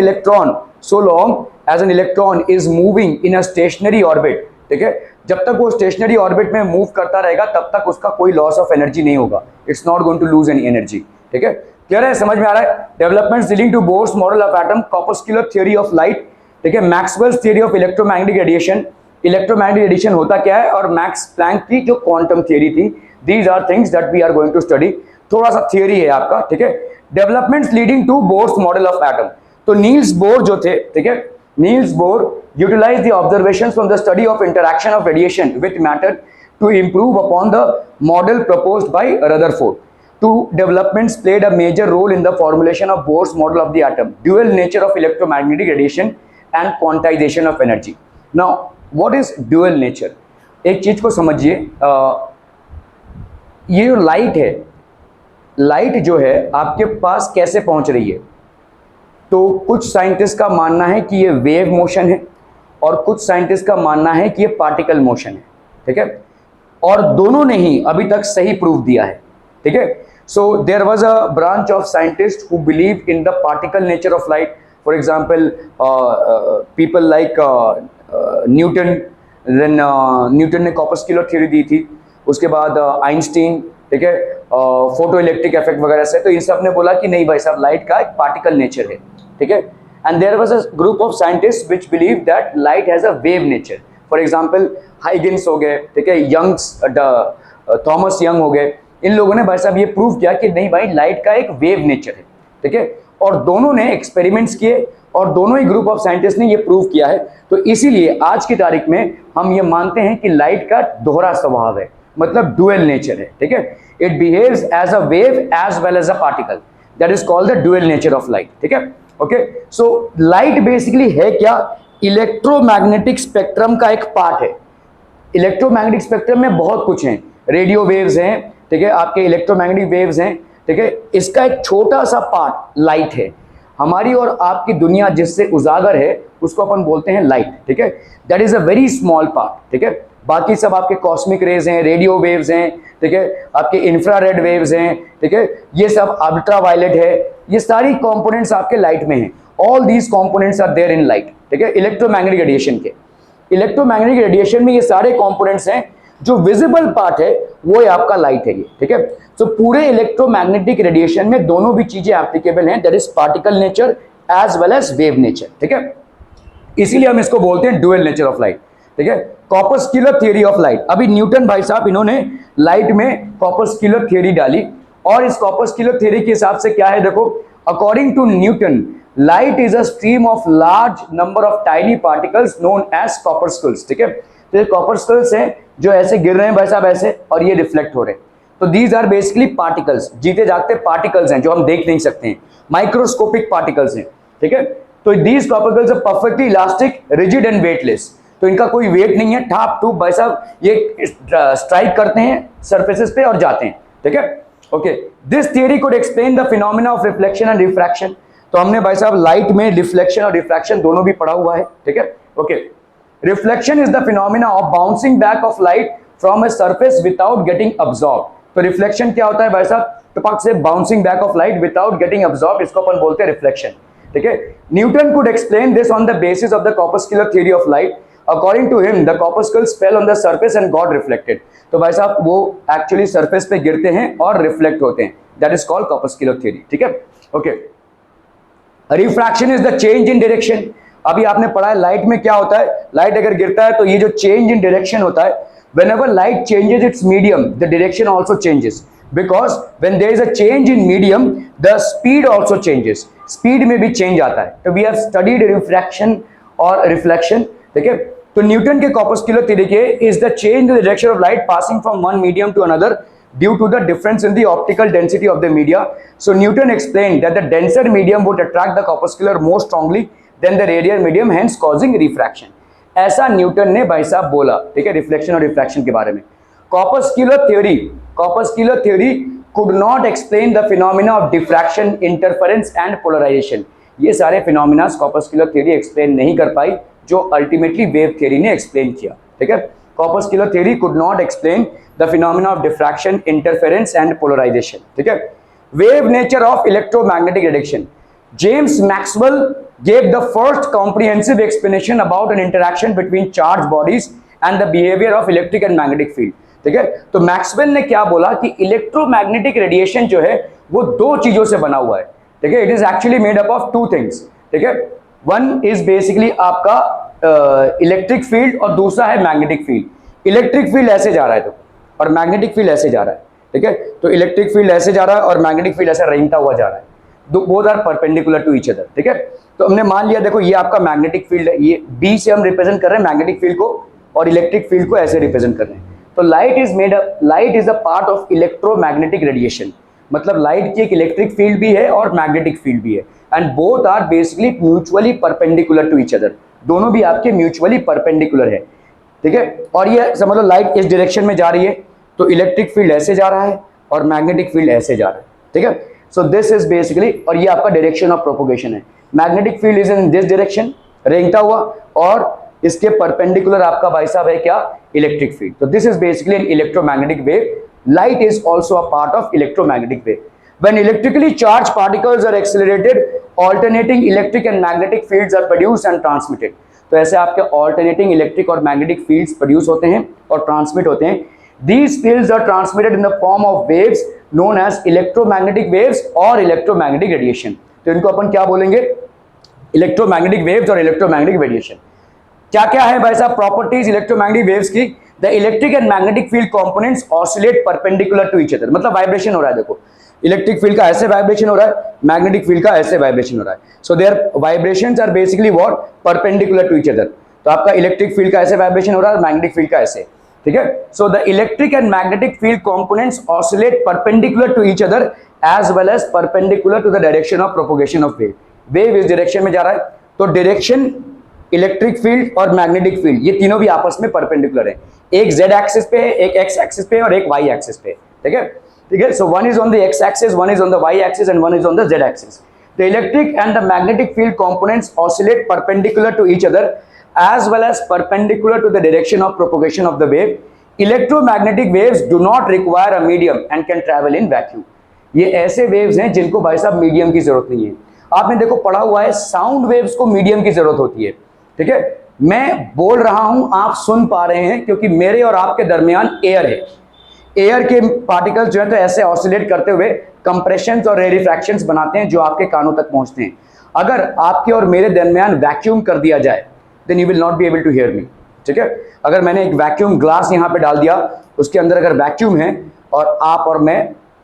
Speaker 2: electron is moving in a stationary orbit, ठीक है, जब तक वो स्टेशनरी ऑर्बिट में मूव करता रहेगा तब तक उसका कोई लॉस ऑफ एनर्जी नहीं होगा। It's not going to lose any energy, ठीक है, क्लियर है? समझ में आ रहा है? Developments leading to Bohr's model of atom, corpuscular theory of light, ठीक है, Maxwell's theory of electromagnetic radiation. Electromagnetic radiation होता क्या है, और मैक्स प्लैंक की जो क्वांटम थ्योरी थी। These are things that we are going to study. थोड़ा सा थ्योरी है आपका, ठीक है। Developments leading to Bohr's model of atom, तो नील्स बोर जो थे, ठीक है, Niels Bohr utilize the observations from the study of interaction of radiation with matter to improve upon the model proposed by Rutherford. Two developments played a major role in the formulation of Bohr's model of the atom: dual nature of electromagnetic radiation and quantization of energy. Now, what is dual nature? एक चीज को समझिए, ये जो लाइट है, लाइट जो है आपके पास कैसे पहुंच रही है? तो कुछ साइंटिस्ट का मानना है कि ये वेव मोशन है और कुछ साइंटिस्ट का मानना है कि ये पार्टिकल मोशन है, ठीक है, और दोनों ने ही अभी तक सही प्रूफ दिया है, ठीक है. So there was a branch of scientists who believed in the particle nature of light. For example people like Newton, then Newton ने कॉर्पस्कुलर थ्योरी दी थी, उसके बाद आइंस्टीन, ठीक है, फोटो इलेक्ट्रिक इफेक्ट वगैरह से। तो इन सब ने बोला कि नहीं भाई साहब लाइट का एक पार्टिकल नेचर है, ठीक है। And there was a group of scientist which believe that light has a wave nature. For example Huygens हो गए, ठीक है, यंग्स, थॉमस यंग हो गए, इन लोगों ने भाई साहब ये प्रूव किया कि नहीं भाई लाइट का एक वेव नेचर है, ठीक है। और दोनों ने एक्सपेरिमेंट्स किए और दोनों ही ग्रुप ऑफ साइंटिस्ट ने ये प्रूव किया है। तो इसीलिए आज की तारीख में हम ये मानते हैं कि लाइट का दोहरा स्वभाव है, मतलब डुअल नेचर है, ठीक है। It behaves as a wave as well as a particle, that is called the dual nature of light, ठीक है। ओके, सो लाइट बेसिकली है क्या? इलेक्ट्रोमैग्नेटिक स्पेक्ट्रम का एक पार्ट है। इलेक्ट्रोमैग्नेटिक स्पेक्ट्रम में बहुत कुछ है, रेडियो वेव्स हैं, ठीक है, आपके इलेक्ट्रोमैग्नेटिक वेव्स हैं, ठीक है। इसका एक छोटा सा पार्ट लाइट है। हमारी और आपकी दुनिया जिससे उजागर है उसको अपन बोलते हैं लाइट, ठीक है। That is a very small part, ठीक है। बाकी सब आपके कॉस्मिक रेज हैं, रेडियो वेव्स हैं, ठीक है, आपके इंफ्रारेड वेव्स हैं, ठीक है, ये सब अल्ट्रा वायलेट है, ये सारी कंपोनेंट्स आपके लाइट में हैं। All these components are there in light, ठीक है, इलेक्ट्रोमैग्नेटिक रेडिएशन के। इलेक्ट्रोमैग्नेटिक रेडिएशन में ये सारे कंपोनेंट्स हैं, जो विजिबल पार्ट है वो है आपका लाइट है ये, ठीक है। तो पूरे इलेक्ट्रोमैग्नेटिक रेडिएशन में दोनों भी चीजें एप्लीकेबल हैं, that is particle nature as well as wave nature, ठीक है। इसीलिए हम इसको बोलते हैं डुअल नेचर ऑफ लाइट, ठीक है। कॉर्पस्कुलर थ्योरी ऑफ लाइट, अभी न्यूटन भाई साहब इन्होंने लाइट में कॉर्पस्कुलर थ्योरी डाली, और इस कॉर्पस्कुलर थ्योरी के हिसाब से क्या है देखो, according to Newton light is a stream of large number of tiny particles known as corpuscles, ठीक है। तो ये कॉर्पस्कुल्स हैं जो ऐसे गिर रहे हैं भाई साहब ऐसे, और ये रिफ्लेक्ट हो रहे हैं। तो दीज आर बेसिकली पार्टिकल्स, जीते जागते पार्टिकल्स हैं जो हम देख नहीं सकते हैं, माइक्रोस्कोपिक पार्टिकल्स हैं, ठीक है। तो these particles are perfectly elastic, rigid and weightless. तो इनका कोई वेट नहीं है, ठाप टूप भाई साहब ये स्ट्राइक करते हैं सरफेसेस पे और जाते हैं, ठीक है। Okay, this theory could explain the phenomena of reflection and refraction. तो हमने भाई साहब लाइट में रिफ्लेक्शन और रिफ्रैक्शन दोनों भी पढ़ा हुआ है, ठीक है। Okay, reflection is the phenomena of bouncing back of light from a surface without getting absorb. तो रिफ्लेक्शन क्या होता है भाई साहब? टपक से bouncing back of light without getting absorb, इसको अपन बोलते हैं रिफ्लेक्शन, ठीक है। Newton could explain this on the basis of the corpuscular theory of light. According to him, the corpuscles fell on the surface and got reflected. तो भाई साहब वो एक्चुअली सरफेस पे गिरते हैं और रिफ्लेक्ट होते हैं, that is called corpuscular theory, ठीक है। Okay, refraction is the change in direction. अभी आपने पढ़ा है लाइट में क्या होता है, लाइट अगर गिरता है तो ये जो चेंज इन डायरेक्शन होता है, whenever light changes its medium, the direction also changes, because when there is a change in medium, the speed also changes, speed में भी change आता है। तो we have studied refraction और reflection, ठीक है। तो न्यूटन के कॉर्पस्कुलर थ्योरी के is the change in the direction of light passing from one medium to another due to the difference in the optical density of the media. So Newton explained that the denser medium would attract the corpuscular more strongly than the radial medium, hence causing refraction. ऐसा न्यूटन ने भाई साहब बोला, ठीक है, रिफ्लेक्शन और रिफ्रैक्शन के बारे में। Corpuscular theory could not explain the phenomena of diffraction, interference and polarisation. ये सारे फिनोमेना कॉर्पस्कुलर थ्योरी एक्सप्लेन नहीं कर पाई, जो अल्टीमेटली वेव थ्योरी ने एक्सप्लेन किया, ठीक है। Corpuscular theory could not explain the phenomena of diffraction, interference and polarisation, ठीक है। Wave nature of electromagnetic radiation, James Maxwell gave the first comprehensive explanation about an interaction between charged bodies and the behavior of electric and magnetic field, ठीक है। तो मैक्सवेल ने क्या बोला कि इलेक्ट्रोमैग्नेटिक रेडिएशन जो है वो दो चीजों से बना हुआ है, ठीक है। It is actually made up of two things, ठीक है। वन इज बेसिकली आपका इलेक्ट्रिक फील्ड और दूसरा है मैग्नेटिक फील्ड। इलेक्ट्रिक फील्ड ऐसे जा रहा है तो, और मैग्नेटिक फील्ड ऐसे जा रहा है, ठीक है। तो इलेक्ट्रिक फील्ड ऐसे जा रहा है और मैग्नेटिक फील्ड ऐसे रेंगता हुआ जा रहा है, both are perpendicular to each other, ठीक है। तो हमने मान लिया देखो ये आपका मैग्नेटिक फील्ड है, ये बी से हम रिप्रेजेंट कर रहे हैं मैग्नेटिक फील्ड को, और इलेक्ट्रिक फील्ड को ऐसे रिप्रेजेंट कर रहे हैं। तो light is a part of electromagnetic radiation, मतलब लाइट की एक इलेक्ट्रिक फील्ड भी है और मैग्नेटिक फील्ड भी है, and both are basically mutually perpendicular to each other. दोनों भी आपके म्यूचुअली परपेंडिकुलर है, ठीक है। और ये समझ लो लाइट इस डायरेक्शन में जा रही है तो इलेक्ट्रिक फील्ड ऐसे जा रहा है और मैग्नेटिक फील्ड ऐसे जा रहा है, ठीक है। सो दिस इज बेसिकली, और ये आपका डायरेक्शन ऑफ प्रोपोगेशन है। Magnetic field is in this direction रेंगता हुआ, और इसके परपेंडिकुलर आपका भाई साहब है क्या, इलेक्ट्रिक फील्ड। तो this is basically an electromagnetic wave. Light is also a part of electromagnetic wave. When electrically charged particles are accelerated alternating electric and magnetic fields are produced and transmitted. तो ऐसे आपके ऑल्टरनेटिंग इलेक्ट्रिक और मैग्नेटिक फील्ड्स प्रोड्यूस होते हैं और ट्रांसमिट होते हैं। These fields are transmitted in the form of waves known as electromagnetic waves और इलेक्ट्रोमैग्नेटिक रेडिएशन। तो इनको अपन क्या बोलेंगे, इलेक्ट्रोमैग्नेटिक वेव्स और इलेक्ट्रोमैग्नेटिक रेडिएशन। क्या क्या है भाई साहब प्रॉपर्टीज इलेक्ट्रोमैग्नेटिक वेव्स की? The electric and magnetic field components oscillate perpendicular to each other, मतलब वाइब्रेशन हो रहा है। देखो इलेक्ट्रिक फील्ड का ऐसे वाइब्रेशन हो रहा है, मैग्नेटिक फील्ड का ऐसे वाइब्रेशन हो रहा है। So their vibrations are basically what, perpendicular to each other. तो आपका इलेक्ट्रिक फील्ड का ऐसे वाइब्रेशन हो रहा है, मैग्नेटिक फील्ड का ऐसे, ठीक है। So the electric and magnetic field components oscillate perpendicular to each other as well as perpendicular to the direction of propagation of wave. Wave इस डायरेक्शन में जा रहा है, तो डायरेक्शन इलेक्ट्रिक फील्ड और मैग्नेटिक फील्ड ये तीनों भी आपस में परपेंडिकुलर है। एक z एक्सिस पे है, एक x एक्सिस पे है और एक y एक्सिस पे, ठीक है, ठीक है। So one is on the x axis, one is on the y axis and one is on the z axis. The electric and the magnetic field components oscillate perpendicular to each other as well as perpendicular to the direction of propagation of the wave. Electromagnetic waves do not require a medium and can travel in vacuum. ये ऐसे वेव्स हैं जिनको भाई साहब मीडियम की जरूरत नहीं है। आपने देखो पढ़ा हुआ है साउंड वेव्स को मीडियम की जरूरत होती है, ठीक है। मैं बोल रहा हूं, आप सुन पा रहे हैं क्योंकि मेरे और आपके दरमियान एयर है। एयर के पार्टिकल्स जो है तो ऐसे ऑसिलेट करते हुए कंप्रेशंस और रेरिफ्रैक्शंस बनाते हैं जो आपके कानों तक पहुंचते हैं। अगर आपके और मेरे दरमियान वैक्यूम कर दिया जाए then you will not be able to hear me, ठीक है। अगर मैंने एक वैक्यूम ग्लास यहाँ पे डाल दिया, उसके अंदर अगर वैक्यूम है और आप और मैं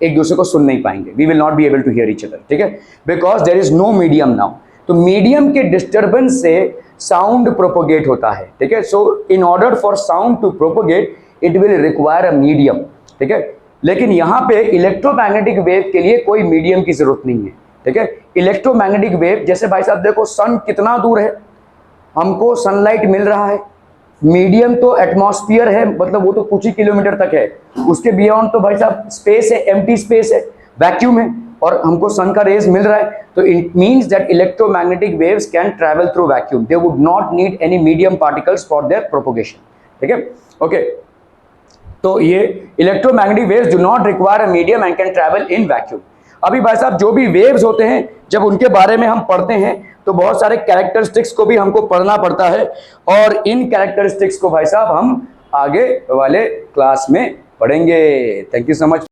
Speaker 2: एक दूसरे को सुन नहीं पाएंगे, we will not be able to hear each other, ठीक है, because there is no medium now। तो मीडियम के डिस्टर्बेंस से साउंड प्रोपोगेट होता है, ठीक है। So in order for sound to propagate it will require a medium, ठीक है। लेकिन यहाँ पे इलेक्ट्रोमैग्नेटिक वेव के लिए कोई मीडियम की जरूरत नहीं है, ठीक है। इलेक्ट्रोमैग्नेटिक वेव जैसे भाई साहब देखो सन कितना दूर है, हमको सनलाइट मिल रहा है, मीडियम तो एटमॉस्फेयर है, मतलब वो तो कुछ ही किलोमीटर तक है, उसके बियॉन्ड तो भाई साहब स्पेस है, एम्प्टी स्पेस है, वैक्यूम है, और हमको सन का रेज मिल रहा है। तो it means that electromagnetic waves can travel through vacuum, they would not need any medium particles for their propagation, ठीक है, ओके। तो ये electromagnetic waves do not require a medium and can travel in vacuum. अभी भाई साहब जो भी वेव्स होते हैं जब उनके बारे में हम पढ़ते हैं तो बहुत सारे कैरेक्टरिस्टिक्स को भी हमको पढ़ना पड़ता है, और इन कैरेक्टरिस्टिक्स को भाई साहब हम आगे वाले क्लास में पढ़ेंगे। Thank you so much.